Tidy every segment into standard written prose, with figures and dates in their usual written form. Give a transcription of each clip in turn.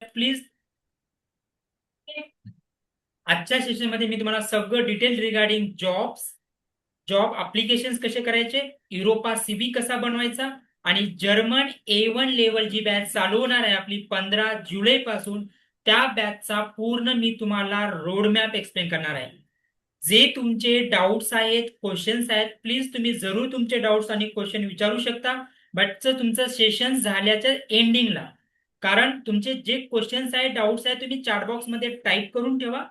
Please आजच्या सेशनमध्ये मी तुम्हाला सगळं डिटेल रिगार्डिंग जॉब अप्लिकेशन्स कसे करायचे, युरोपा सीबी कसा बनवायचा आणि जर्मन A1 लेवल जी बॅच चालू होणार आहे आपली 15 जुलै पासून, त्या बॅचचा पूर्ण मी तुम्हाला रोडमॅप एक्सप्लेन करणार आहे. जे तुमचे डाऊट्स आहेत, क्वेश्चन्स आहेत, प्लीज तुम्ही जरूर तुमचे डाऊट्स आणि क्वेश्चन विचारू शकता. बट तुमचं सेशन झाल्याच्या एंडिंगला, कारण तुमचे जे क्वेश्चन्स आहेत, डाऊट्स आहेत, तुम्ही चॅट बॉक्समध्ये टाईप करून ठेवा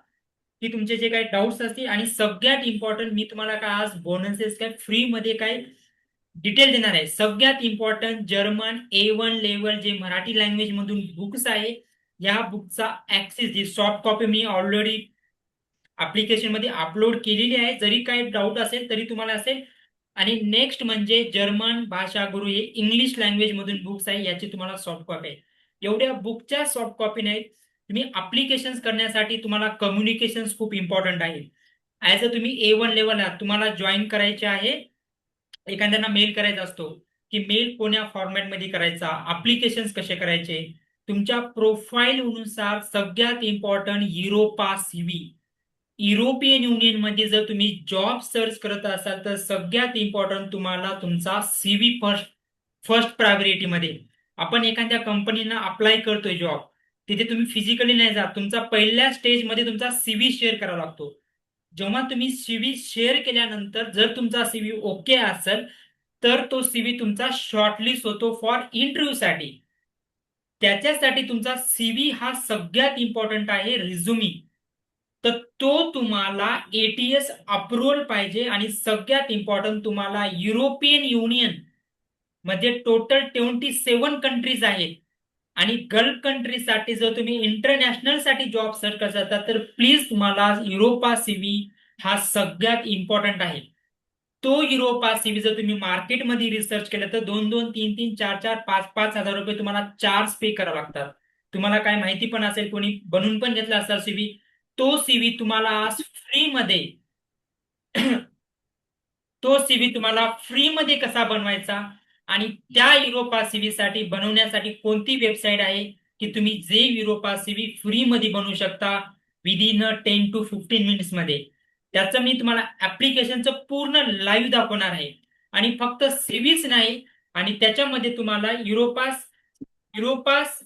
की तुमचे जे काही डाऊट्स असतील. आणि सगळ्यात इम्पॉर्टंट मी तुम्हाला काय आज बोनसेस काय फ्री मध्ये काय डिटेल देणार आहे. सगळ्यात इम्पॉर्टंट जर्मन A1 लेवल जे मराठी लँग्वेज मधून बुक्स आहे, या बुकचा ऍक्सेस जी soft copy me already application मध्ये अपलोड केलेली आहे. जरी काही डाऊट असेल तरी तुम्हाला असेल. आणि नेक्स्ट म्हणजे जर्मन भाषा गुरु हे इंग्लिश लँग्वेज मधून बुक्स आहे, याची तुम्हाला सॉफ्ट कॉपी आहे. एवढ्या बुकच्या सॉफ्ट कॉपी नाहीत. तुम्ही अप्लिकेशन करण्यासाठी तुम्हाला कम्युनिकेशन खूप इम्पॉर्टंट आहे. ऍज अ तुम्ही A1 लेवल आहात, तुम्हाला जॉईन करायचे आहे, एखाद्यांना मेल करायचा असतो की मेल कोण्या फॉर्मॅटमध्ये करायचा, अप्लिकेशन कसे करायचे, तुमच्या प्रोफाईल नुसार सगळ्यात important Europa CV. European union मध्ये जर तुम्ही जॉब सर्च करत असाल तर सगळ्यात इम्पॉर्टंट तुम्हाला तुमचा सीव्ही फर्स्ट फर्स्ट प्रायोरिटी मध्ये. आपण एखाद्या कंपनीना अप्लाय करतोय जॉब, तिथे तुम्ही फिजिकली नाही जात, तुमचा पहिल्या स्टेजमध्ये तुमचा सीव्ही शेअर करावा लागतो. जेव्हा तुम्ही सीव्ही शेअर केल्यानंतर जर तुमचा सीव्ही ओके असेल तर तो सीव्ही तुमचा शॉर्टलिस्ट होतो फॉर इंटरव्ह्यू साठी. त्याच्यासाठी तुमचा सीव्ही हा सगळ्यात इम्पॉर्टंट आहे, रिझ्युमी. तर तो तुम्हाला ATS अप्रुव्हल पाहिजे. आणि सगळ्यात इम्पॉर्टंट तुम्हाला युरोपियन युनियन मध्ये टोटल 27 कंट्रीज आहेत. आणि गल्फ कंट्रीसाठी जर तुम्ही इंटरनॅशनल साठी जॉब सर्च करता तर प्लीज तुम्हाला युरोपा सीव्ही हा सगळ्यात इम्पॉर्टंट आहे. तो युरोपा सीव्ही जर तुम्ही मार्केटमध्ये रिसर्च केलं तर 2-2, 3-3, 4-4, 5-5 हजार रुपये तुम्हाला चार्ज पे करावे लागतात. तुम्हाला काय माहिती पण असेल, कोणी बनवून पण घेतला असेल सीव्ही. तो सीव्ही तुम्हाला आज फ्री मध्ये तो सीव्ही तुम्हाला फ्री मध्ये कसा बनवायचा आणि त्या युरोपा सीव्ही साठी बनवण्यासाठी कोणती वेबसाईट आहे की तुम्ही जे युरोपा सीव्ही फ्री मध्ये बनवू शकता विदिन 10 to 15 मिनिट्स मध्ये. त्याचं मी तुम्हाला ऍप्लिकेशनचं पूर्ण लाईव्ह दाखवणार आहे. आणि फक्त सीव्हीच नाही, आणि त्याच्यामध्ये तुम्हाला युरोपास युरोपास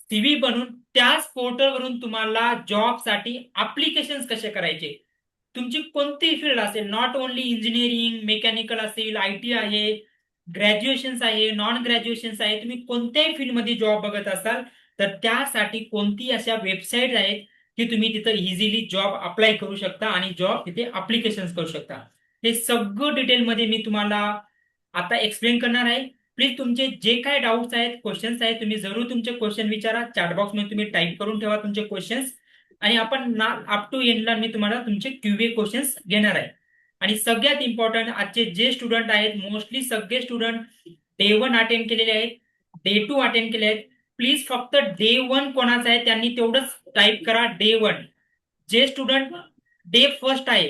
सीव्ही बनवून त्याच पोर्टलवरून तुम्हाला जॉबसाठी अप्लिकेशन कसे करायचे. तुमची कोणतीही फील्ड असेल, नॉट ओन्ली इंजिनिअरिंग, मेकॅनिकल असेल, IT आहे, ग्रॅज्युएशन आहे, नॉन ग्रॅज्युएशन आहे, तुम्ही कोणत्याही फील्डमध्ये जॉब बघत असाल तर त्यासाठी कोणती अशा वेबसाईट आहेत की तुम्ही तिथं इझिली जॉब अप्लाय करू शकता आणि जॉब तिथे अप्लिकेशन करू शकता. हे सगळं डिटेलमध्ये मी तुम्हाला आता एक्सप्लेन करणार आहे. प्लीज तुमचे जे काय डाऊट्स आहेत, क्वेश्चन्स आहेत, तुम्ही जरूर तुमचे क्वेश्चन विचारा. चॅटबॉक्समध्ये तुम्ही टाईप करून ठेवा तुमचे क्वेश्चन्स. आणि आपण ना अप टू एंडला मी तुम्हाला तुमचे QA क्वेश्चन्स घेणार आहे. आणि सगळ्यात इम्पॉर्टंट आजचे जे स्टुडंट आहेत, मोस्टली सगळे स्टुडंट Day 1 अटेंड केलेले आहेत, Day 2 अटेंड केले आहेत. प्लीज फक्त Day 1 कोणाचा आहे त्यांनी तेवढंच टाईप करा Day 1. जे स्टुडंट Day 1 आहे,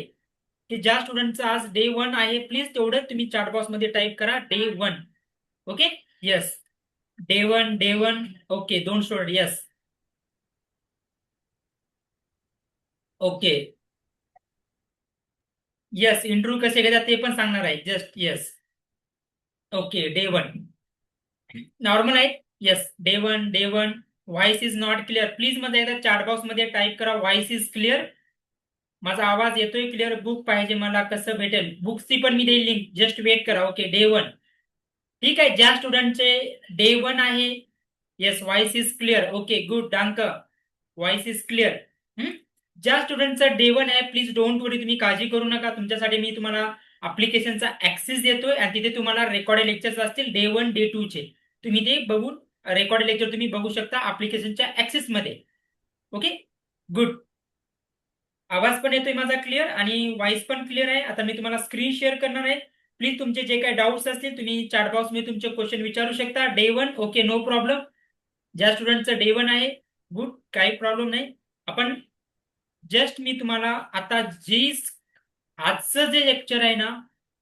की ज्या स्टुडंटचं आज Day 1 आहे, प्लीज तेवढं तुम्ही चॅटबॉक्स मध्ये टाईप करा Day 1. Okay. Yes. Day 1. Okay. दोन student. Yes. Okay. Yes. Interview कसे घेतात ते पण सांगणार आहे. Just yes. Okay. Day 1 normal आहे. Yes. Day 1. Voice is not clear. Please मध्ये एकदा चॅटबॉक्स मध्ये टाईप करा व्हॉइस इज क्लिअर. माझा आवाज येतोय क्लिअर. बुक पाहिजे मला, कसं भेटेल? बुक्सची पण मी देईल लिंक. जस्ट वेट करा. ओके. Day 1. ठीक आहे. ज्या स्टुडंटचे Day 1 आहे, yes, voice is clear. Okay. Good. डांक. Voice is clear. ज्या स्टुडंटचा Day 1 आहे, प्लीज डोंट वरी, तुम्ही काळजी करू नका. तुमच्यासाठी मी तुम्हाला अप्लिकेशनचा ऍक्सेस देतोय आणि तिथे तुम्हाला रेकॉर्डेड लेक्चर्स असतील Day 1, Day 2 चे. तुम्ही ते बघून रेकॉर्डेड लेक्चर तुम्ही बघू शकता अप्लिकेशनच्या ऍक्सेस मध्ये. ओके. गुड. आवाज पण येतोय माझा क्लिअर आणि व्हॉइस पण क्लिअर आहे. आता मी तुम्हाला स्क्रीन शेअर करणार आहे. प्लीज तुमचे जे काही डाऊट्स असतील तुम्ही चॅट बॉक्समध्ये तुमचे क्वेश्चन विचारू शकता. Day 1. ओके. No problem. ज्या स्टुडंटचं Day 1 आहे, गुड, काही प्रॉब्लेम नाही. आपण जस्ट मी तुम्हाला आता जी आजचं जे लेक्चर आहे ना,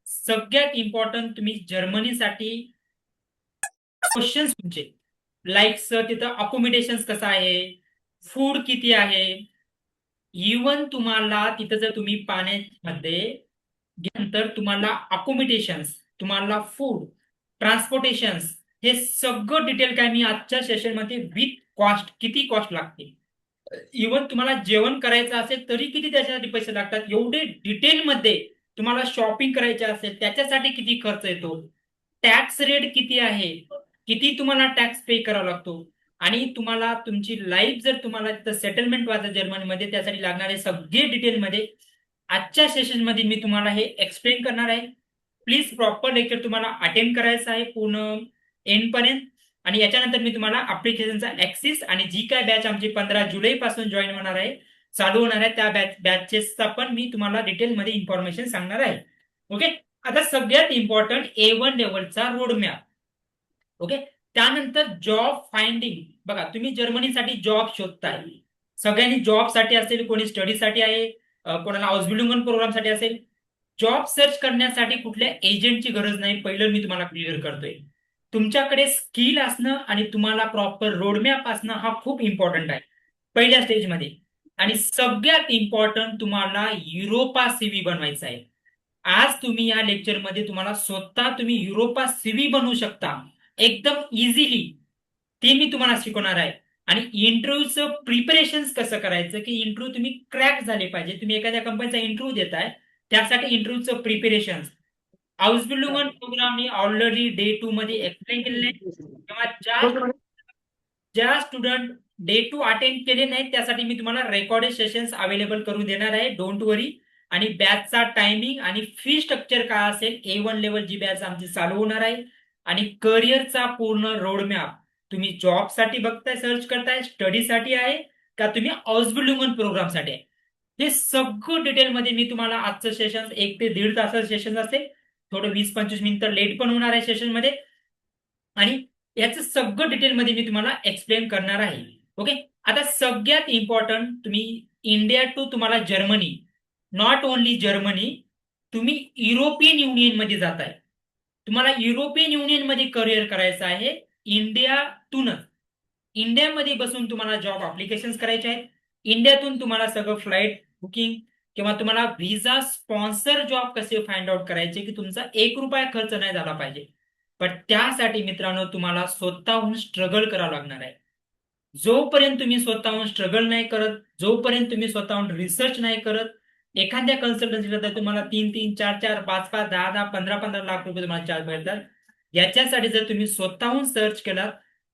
सगळ्यात इम्पॉर्टंट तुम्ही जर्मनीसाठी क्वेश्चन्स तुमचे लाईक्स तिथं अकोमोडेशन कसं आहे, फूड किती आहे, इवन तुम्हाला तिथं जर तुम्ही पाण्यामध्ये नंतर तुम्हाला अकोमोडेशन्स, तुम्हाला फूड, ट्रान्सपोर्टेशन्स, हे सगळं डिटेल काय मी आजच्या सेशनमध्ये विथ कॉस्ट किती कॉस्ट लागते, इवन तुम्हाला जेवण करायचं असेल तरी किती त्याच्यासाठी पैसे लागतात, एवढे डिटेलमध्ये तुम्हाला शॉपिंग करायचे असेल त्याच्यासाठी किती खर्च येतो, टॅक्स रेट किती आहे, किती तुम्हाला टॅक्स पे करावा लागतो, आणि तुम्हाला तुमची लाईफ जर तुम्हाला तिथं सेटलमेंट व्हायचं जर्मनीमध्ये त्यासाठी लागणारे सगळे डिटेलमध्ये आजच्या सेशनमध्ये मी तुम्हाला हे एक्सप्लेन करणार आहे. प्लीज प्रॉपर लेक्चर तुम्हाला अटेंड करायचं आहे पूर्ण एंड पर्यंत. आणि याच्यानंतर मी तुम्हाला अप्लिकेशनचा ऍक्सेस आणि जी काय बॅच आमची 15 जुलै पासून जॉईन होणार आहे, चालू होणार आहे, त्या बॅचेसचा पण मी तुम्हाला डिटेलमध्ये इन्फॉर्मेशन सांगणार आहे. ओके. आता सगळ्यात इम्पॉर्टंट A1 लेवलचा रोड मॅप. ओके. त्यानंतर जॉब फाइंडिंग. बघा, तुम्ही जर्मनीसाठी जॉब शोधताय, सगळ्यांनी जॉबसाठी असेल, कोणी स्टडीसाठी आहे, कोणाला हाऊस प्रोग्रामसाठी असेल. जॉब सर्च करण्यासाठी कुठल्या एजंटची गरज नाही, पहिलं मी तुम्हाला क्लिअर करतोय. तुमच्याकडे स्किल असणं आणि तुम्हाला प्रॉपर रोडमॅप असणं हा खूप इम्पॉर्टंट आहे पहिल्या स्टेजमध्ये. आणि सगळ्यात इम्पॉर्टंट तुम्हाला युरोपा सीव्ही बनवायचा आहे. आज तुम्ही या लेक्चरमध्ये तुम्हाला स्वतः तुम्ही युरोपा सीव्ही बनवू शकता एकदम इझिली, ते मी तुम्हाला शिकवणार आहे. आणि इंटरव्ह्यूचं प्रिपरेशन कसं करायचं, की इंटरव्ह्यू तुम्ही क्रॅक झाले पाहिजे. तुम्ही एखाद्या कंपनीचा इंटरव्ह्यू देताय, त्यासाठी इंटरव्ह्यूचं प्रिपरेशन आउसबिल्डिंग प्रोग्राम मी ऑलरेडी डे 2 मध्ये एक्सप्लेन केलेले आहे. किंवा ज्या ज्या स्टुडंट डे 2 अटेंड केले नाहीत त्यासाठी मी तुम्हाला रेकॉर्डेड सेशन्स अवेलेबल करून देणार आहे, डोंट वरी. आणि बॅचचा टायमिंग आणि फी स्ट्रक्चर काय असेल, A1 लेवल जी बॅच आमची चालू होणार आहे. आणि करिअरचा पूर्ण रोडमॅप, तुम्ही जॉबसाठी बघताय, सर्च करताय, स्टडीसाठी आहे का तुम्ही हाऊसबिल्डिंग प्रोग्रामसाठी आहे, हे सगळं डिटेलमध्ये मी तुम्हाला आजचं सेशन 1 ते 1.5 तासाचं सेशन असेल, थोडं 20-25 मिनिटं लेट पण होणार आहे सेशनमध्ये. आणि याचं सगळं डिटेलमध्ये मी तुम्हाला एक्सप्लेन करणार आहे. ओके. आता सगळ्यात इम्पॉर्टंट, तुम्ही इंडिया टू तुम्हाला जर्मनी, नॉट ओनली जर्मनी, तुम्ही युरोपियन युनियन मध्ये जाताय, तुम्हाला युरोपियन युनियन मध्ये करिअर करायचं आहे, इंडियातूनच. इंडियामध्ये बसून तुम्हाला जॉब अप्लिकेशन करायचे आहेत. इंडियातून तुम्हाला सगळं फ्लाईट बुकिंग किंवा तुम्हाला व्हिसा स्पॉन्सर जॉब कसे फाइंड आउट करायचे, की तुमचा 1 रुपया खर्च नाही झाला पाहिजे. पण त्यासाठी मित्रांनो तुम्हाला स्वतःहून स्ट्रगल करावं लागणार आहे. जोपर्यंत तुम्ही स्वतःहून स्ट्रगल नाही करत, जोपर्यंत तुम्ही स्वतःहून रिसर्च नाही करत, एखाद्या कन्सल्टन्सीला तुम्हाला 3-3, 4-4, 5-5, 10-10, 15-15 लाख रुपये तुम्हाला चार्ज मिळतात. याच्यासाठी जर तुम्ही स्वतःहून सर्च केलात,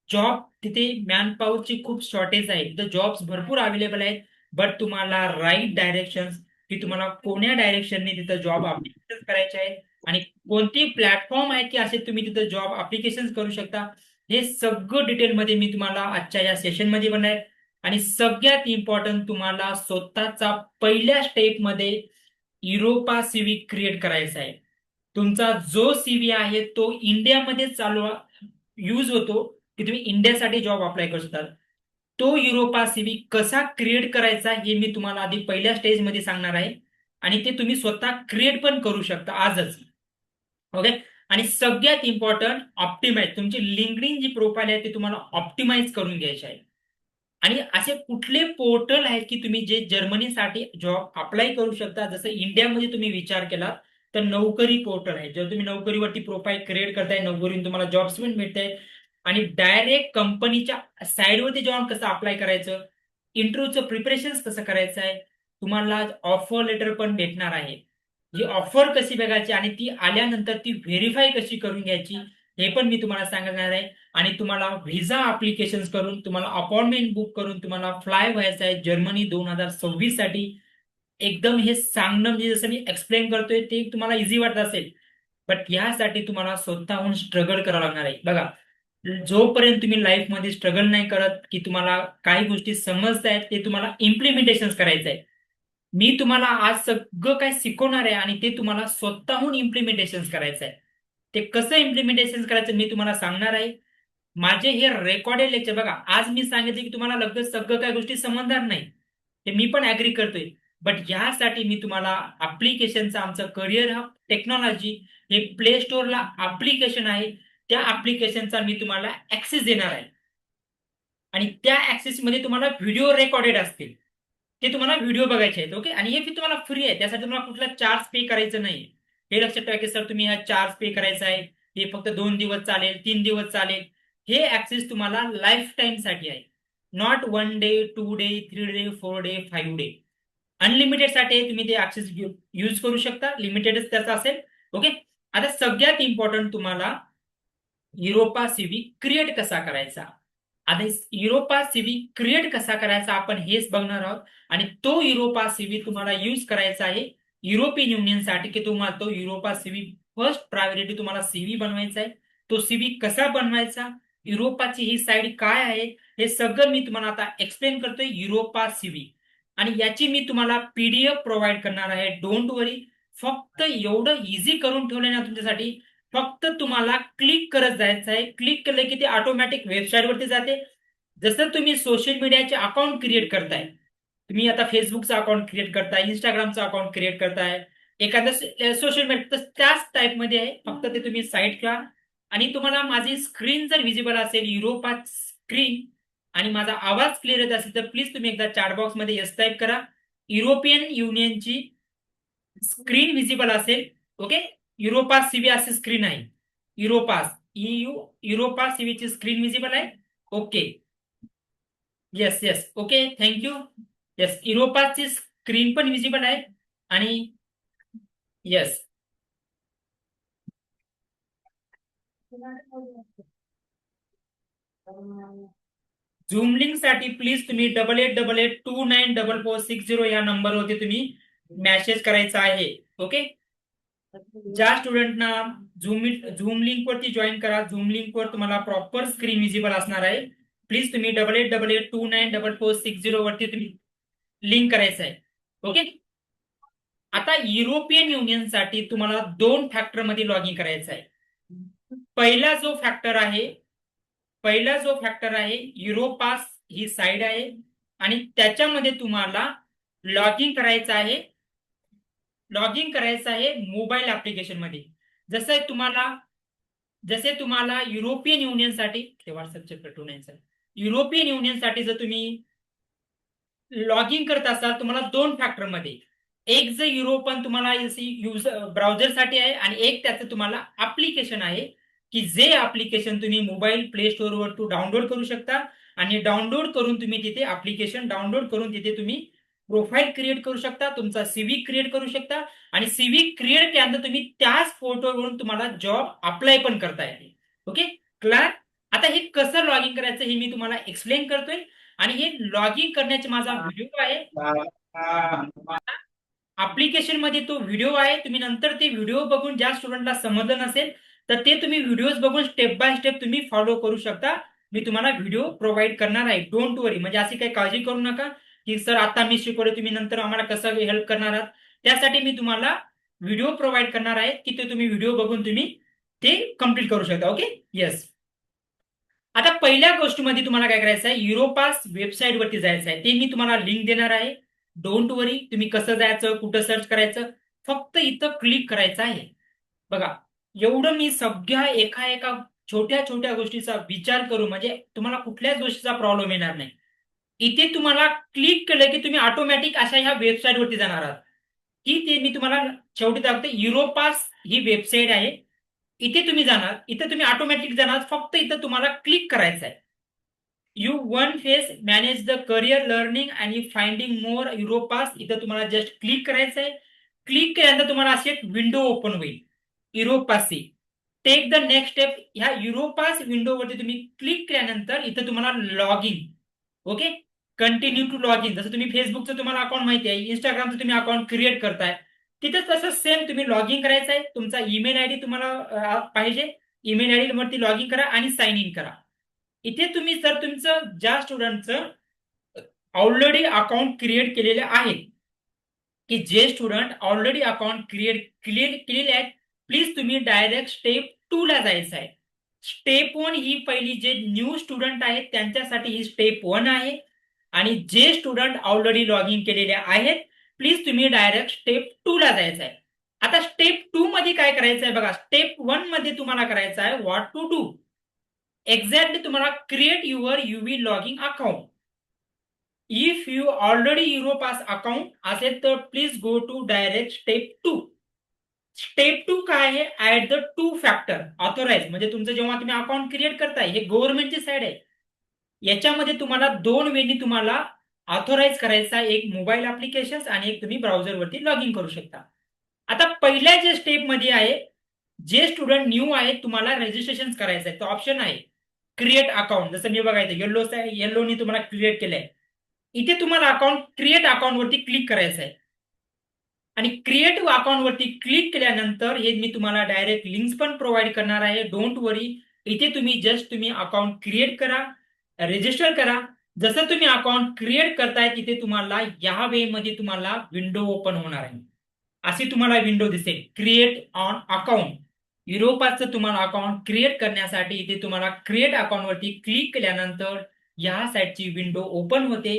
जॉब तिथे मॅन पॉवरची खूप शॉर्टेज आहे, तिथे जॉब्स भरपूर अवेलेबल आहेत. बट तुम्हाला राईट डायरेक्शन, की तुम्हाला कोण्या डायरेक्शनने तिथं जॉब अप्लिकेशन करायचे आहेत आणि कोणते प्लॅटफॉर्म आहेत की असे तुम्ही तिथं जॉब अप्लिकेशन करू शकता, हे सगळं डिटेलमध्ये मी तुम्हाला आजच्या या सेशनमध्ये बनणार आहे. आणि सगळ्यात इम्पॉर्टंट, तुम्हाला स्वतःचा पहिल्या स्टेपमध्ये युरोपा सीव्ही क्रिएट करायचा आहे. तुमचा जो सीव्ही आहे तो इंडियामध्ये चालू यूज होतो, की तुम्ही इंडियासाठी जॉब अप्लाय करू शकता. तो युरोपा सीव्ही कसा क्रिएट करायचा हे मी तुम्हाला आधी पहिल्या स्टेजमध्ये सांगणार आहे. आणि ते तुम्ही स्वतः क्रिएट पण करू शकता आजच. ओके. आणि सगळ्यात इम्पॉर्टंट, ऑप्टिमाइज, तुमची लिंक्डइन जी प्रोफाईल आहे ती तुम्हाला ऑप्टिमाइज करून घ्यायची आहे. आणि असे कुठले पोर्टल आहेत की तुम्ही जे जर्मनीसाठी जॉब अप्लाय करू शकता, जसं इंडियामध्ये तुम्ही विचार केला तर नोकरी पोर्टल आहे. जर तुम्ही नोकरीवरती प्रोफाईल क्रिएट करताय, नोकरीतून तुम्हाला जॉब्स पण मिळते, आणि डायरेक्ट कंपनीच्या साईडवरती जाऊन कसं अप्लाय करायचं, इंटरव्ह्यूचं प्रिपरेशन कसं करायचं आहे, तुम्हाला ऑफर लेटर पण भेटणार आहे. जी ऑफर कशी बघायची आणि ती आल्यानंतर ती व्हेरीफाय कशी करून घ्यायची, हे पण मी तुम्हाला सांगणार आहे. आणि तुम्हाला व्हिसा अप्लिकेशन करून, तुम्हाला अपॉइंटमेंट बुक करून तुम्हाला फ्लाय व्हायचं आहे जर्मनी 2026 साठी. एकदम हे सांगणं म्हणजे जसं मी एक्सप्लेन करतोय ते तुम्हाला इझी वाटत असेल, बट यासाठी तुम्हाला स्वतःहून स्ट्रगल करावं लागणार आहे. बघा, जोपर्यंत तुम्ही लाईफमध्ये स्ट्रगल नाही करत, की तुम्हाला काही गोष्टी समजत आहेत, ते तुम्हाला इम्प्लिमेंटेशन करायचं आहे. मी तुम्हाला आज सगळं काय शिकवणार आहे आणि ते तुम्हाला स्वतःहून इम्प्लिमेंटेशन करायचं आहे. ते कसं इम्प्लिमेंटेशन करायचं मी तुम्हाला सांगणार आहे. माझे हे रेकॉर्डेड लेक्चर बघा, आज मी सांगितले की तुम्हाला लगेच सगळं काही गोष्टी समजणार नाही, हे मी पण ऍग्री करतोय. बट यासाठी मी तुम्हाला ऍप्लिकेशनचं, आमचं करिअर हब टेक्नॉलॉजी हे प्ले स्टोअरला ऍप्लिकेशन आहे, त्या ऍप्लिकेशनचा मी तुम्हाला ऍक्सेस देणार आहे. आणि त्या ऍक्सेस मध्ये तुम्हाला व्हिडिओ रेकॉर्डेड असतील, ते तुम्हाला व्हिडिओ बघायचे आहेत. ओके, आणि हे फी तुम्हाला फ्री आहे, त्यासाठी तुम्हाला कुठला चार्ज पे करायचं नाही. हे लक्षात ठेवा की सर तुम्ही हा चार्ज पे करायचा आहे, हे फक्त 2 दिवस चालेल, 3 दिवस चालेल. हे ऍक्सेस तुम्हाला लाईफ टाईम साठी आहे, not 1 day, 2 day, 3 day, 4 day, 5 day. Unlimited साठी तुम्ही ते ऍक्सेस यूज करू शकता, लिमिटेडच त्याचा असेल. ओके, आता सगळ्यात इम्पॉर्टंट तुम्हाला युरोपा सीव्ही क्रिएट कसा करायचा. आता युरोपा सीव्ही क्रिएट कसा करायचा आपण हेच बघणार आहोत. आणि तो युरोपा सीव्ही तुम्हाला यूज करायचा आहे युरोपियन युनियनसाठी, की तुम्हाला तो युरोपा सीव्ही फर्स्ट प्रायोरिटी तुम्हाला सीव्ही बनवायचा आहे. तो सीव्ही कसा बनवायचा, युरोपाची ही साईड काय आहे, हे सगळं मी तुम्हाला आता एक्सप्लेन करतोय युरोपा सीव्ही. आणि याची मी तुम्हाला पीडीएफ प्रोव्हाइड करणार आहे. डोंट वरी, फक्त एवढं इझी करून ठेवलं ना तुमच्यासाठी. फक्त तुम्हाला क्लिक करत जायचं आहे. क्लिक केलं की ते ऑटोमॅटिक वेबसाईटवरती जाते. जसं तुम्ही सोशल मीडियाचे अकाउंट क्रिएट करताय, तुम्ही आता फेसबुकचा अकाउंट क्रिएट करताय, इंस्टाग्रामचा अकाउंट क्रिएट करताय, एखादं सोशल मीडिया, त्याच टाईपमध्ये आहे. फक्त ते तुम्ही साईट घ्या आणि तुम्हाला माझी स्क्रीन जर व्हिजिबल असेल, युरोपा स्क्रीन, आणि माझा आवाज क्लिअर येत असेल, तर प्लीज तुम्ही एकदा चॅट बॉक्समध्ये यस टाईप करा. युरोपियन युनियनची स्क्रीन व्हिजिबल असेल. ओके, युरोपा सीव्ही अशी स्क्रीन आहे. युरोपास युरोपा सीव्हीची स्क्रीन व्हिजिबल आहे. Okay, yes yes, okay, thank you. Yes, युरोपाची स्क्रीन पण व्हिजिबल आहे. आणि येस, झूम लिंक साठी प्लीज तुम्ही 8888294460 या नंबरवरती तुम्ही मेसेज करायचा आहे. ओके, ज्या स्टुडंटना झूम लिंक वरती जॉईन करा, झूम लिंक वर तुम्हाला प्रॉपर स्क्रीन व्हिजिबल असणार आहे. प्लीज तुम्ही 8888294460 वरती तुम्ही लिंक करायचं आहे. ओके, आता युरोपियन युनियनसाठी तुम्हाला 2 फॅक्टर मध्ये लॉग इन करायचं आहे. पहिला जो फॅक्टर आहे, युरोपास ही साईड आहे, आणि त्याच्यामध्ये तुम्हाला लॉग इन करायचं आहे. मोबाईल ऍप्लिकेशन मध्ये. जसं तुम्हाला जसे तुम्हाला युरोपियन युनियनसाठी, व्हॉट्सअपचे पेटून युरोपियन युनियनसाठी जर तुम्ही लॉग इन करत असाल, तुम्हाला 2 फॅक्टर मध्ये, एक जर युरोपन तुम्हाला ब्राउझरसाठी आहे, आणि एक त्याचं तुम्हाला ऍप्लिकेशन आहे, की जे ऍप्लिकेशन तुम्ही मोबाईल प्ले स्टोअर वर डाउनलोड करू शकता. आणि डाउनलोड करून तुम्ही तिथे ऍप्लिकेशन डाउनलोड करून तिथे तुम्ही प्रोफाईल क्रिएट करू शकता, तुमचा सीव्ही क्रिएट करू शकता. आणि सीव्ही क्रिएट केल्यानंतर तुम्ही त्याच फोटोवरून तुम्हाला जॉब अप्लाय पण करता येते. Okay, clear. आता हे कसं लॉग इन करायचं हे मी तुम्हाला एक्सप्लेन करतोय. आणि हे लॉग इन करण्याचा माझा व्हिडिओ आहे, ऍप्लिकेशन मध्ये तो व्हिडिओ आहे. तुम्ही नंतर ते व्हिडिओ बघून, ज्या स्टुडंटला समजलं नसेल तर ते तुम्ही व्हिडिओज बघून स्टेप बाय स्टेप तुम्ही फॉलो करू शकता. मी तुम्हाला व्हिडिओ प्रोव्हाइड करणार आहे. डोंट वरी, म्हणजे अशी काही काळजी करू नका की सर आता मी शिकवले, तुम्ही नंतर आम्हाला कसं हेल्प करणार आहात. त्यासाठी मी तुम्हाला व्हिडिओ प्रोव्हाइड करणार आहे, की ते तुम्ही व्हिडिओ बघून तुम्ही ते कम्प्लीट करू शकता. Okay, yes. आता पहिल्या गोष्टीमध्ये तुम्हाला काय करायचं आहे, युरोपास वेबसाईट वरती जायचं आहे. ते मी तुम्हाला लिंक देणार आहे. डोंट वरी, तुम्ही कसं जायचं, कुठं सर्च करायचं, फक्त इथं क्लिक करायचं आहे. बघा, एवढं मी सगळ्या एका एका छोट्या छोट्या गोष्टीचा विचार करू, म्हणजे तुम्हाला कुठल्याच गोष्टीचा प्रॉब्लेम येणार नाही. इथे तुम्हाला क्लिक केलं की तुम्ही ऑटोमॅटिक अशा ह्या वेबसाईट वरती जाणार आहात. की ते मी तुम्हाला शेवटी दाखवते. युरोपास ही वेबसाईट आहे. इथे तुम्ही जाणार, इथे तुम्ही ऑटोमॅटिक जाणार, फक्त इथं तुम्हाला क्लिक करायचं आहे. You one face manage the career learning आणि फाइंडिंग मोर युरोपास, इथं तुम्हाला जस्ट क्लिक करायचं आहे. क्लिक केल्यानंतर तुम्हाला अशी एक विंडो ओपन होईल युरोपासची. Take the next step. ह्या युरोपास विंडोवरती तुम्ही क्लिक केल्यानंतर इथं तुम्हाला log in. Okay, continue to log in. जसं तुम्ही फेसबुकचं तुम्हाला अकाउंट माहिती आहे, इंस्टाग्रामचं तुम्ही अकाउंट क्रिएट करताय, तिथं तसं सेम तुम्ही लॉग इन करायचं आहे. तुमचा ईमेल आयडी तुम्हाला पाहिजे, ईमेल आयडी वरती लॉग इन करा आणि साइन इन करा. इथे तुम्ही जर तुमचं ज्या स्टुडंटचं ऑलरेडी अकाउंट क्रिएट केलेले आहे, की जे स्टुडंट ऑलरेडी अकाउंट क्लिअर केलेले आहेत, प्लीज तुम्ही डायरेक्ट स्टेप 2 ला जायचं आहे. स्टेप 1 ही पहिली, जे न्यू स्टुडंट आहेत त्यांच्यासाठी ही स्टेप 1 आहे. आणि जे स्टुडंट ऑलरेडी लॉग इन केलेले आहेत, प्लीज तुम्ही डायरेक्ट स्टेप 2 ला जायचं आहे. आता स्टेप 2 मध्ये काय करायचं आहे बघा. स्टेप 1 मध्ये तुम्हाला करायचं आहे व्हॉट टू डू. एक्झॅक्टली तुम्हाला create your EU login account. If you already Europass account असेल तर please go to direct step 2. Step 2 काय आहे? Add the 2 factor authorise. म्हणजे तुमचं जेव्हा तुम्ही अकाउंट क्रिएट करताय, हे गव्हर्नमेंटची साईड आहे. याच्यामध्ये तुम्हाला 2 वेनी तुम्हाला ऑथोराइज करायचा, एक मोबाईल ऍप्लिकेशन आणि एक तुम्ही ब्राउझरवरती लॉग इन करू शकता. आता पहिल्या जे स्टेप मध्ये आहे, जे स्टुडंट न्यू आहेत तुम्हाला रजिस्ट्रेशन करायचं आहे, तो ऑप्शन आहे क्रिएट अकाउंट. जसं मी बघायचं येल्लोनी तुम्हाला क्रिएट केलंय. इथे तुम्हाला अकाउंट क्रिएट अकाउंट वरती क्लिक करायचं आहे. आणि क्रिएट अकाउंट वरती क्लिक केल्यानंतर हे मी तुम्हाला डायरेक्ट लिंक्स पण प्रोव्हाइड करणार आहे. डोंट वरी. इथे तुम्ही अकाउंट क्रिएट करा, रजिस्टर करा. जसं तुम्ही अकाउंट क्रिएट करताय तिथे तुम्हाला या वे मध्ये तुम्हाला विंडो ओपन होणार आहे. अशी तुम्हाला विंडो दिसेल, क्रिएट ऑन अकाउंट. युरोपाचं तुम्हाला अकाउंट क्रिएट करण्यासाठी इथे तुम्हाला क्रिएट अकाउंट वरती क्लिक केल्यानंतर या साईडची विंडो ओपन होते.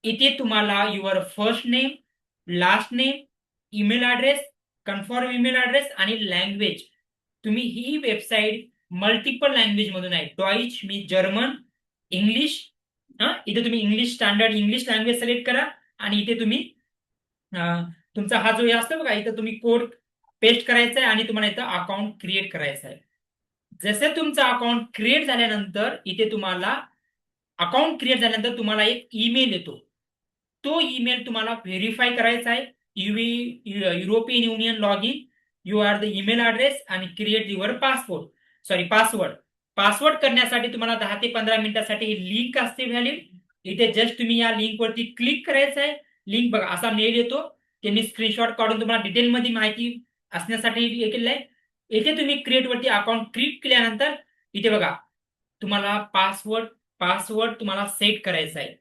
इथे तुम्हाला your first name, last name, email address, confirm email address आणि लँग्वेज. तुम्ही ही वेबसाईट मल्टिपल लँग्वेज मधून आहे. डॉइच मी जर्मन, इंग्लिश. इथे तुम्ही English standard English language select करा आणि इथे तुम्ही तुमचा हा जो हे असतो बघा, इथं तुम्ही कोड पेस्ट करायचा आहे आणि तुम्हाला इथं अकाउंट क्रिएट करायचं आहे. जसं तुमचं अकाउंट क्रिएट झाल्यानंतर इथे तुम्हाला अकाउंट क्रिएट झाल्यानंतर तुम्हाला एक ईमेल येतो. तो ईमेल तुम्हाला व्हेरीफाय करायचा आहे. European union log in, you are the email address आणि क्रिएट युअर पासवर्ड. पासवर्ड करण्यासाठी तुम्हाला 10 ते 15 मिनिटासाठी लिंक असते व्हॅलिड. इथे जस्ट तुम्ही या लिंक वरती क्लिक करायचं आहे. लिंक बघा असा मेल येतो, त्यांनी स्क्रीनशॉट काढून तुम्हाला डिटेलमध्ये माहिती असण्यासाठी हे केलेलं आहे. इथे तुम्ही क्रिएट वरती अकाउंट क्रिएट केल्यानंतर इथे बघा तुम्हाला पासवर्ड तुम्हाला सेट करायचा आहे.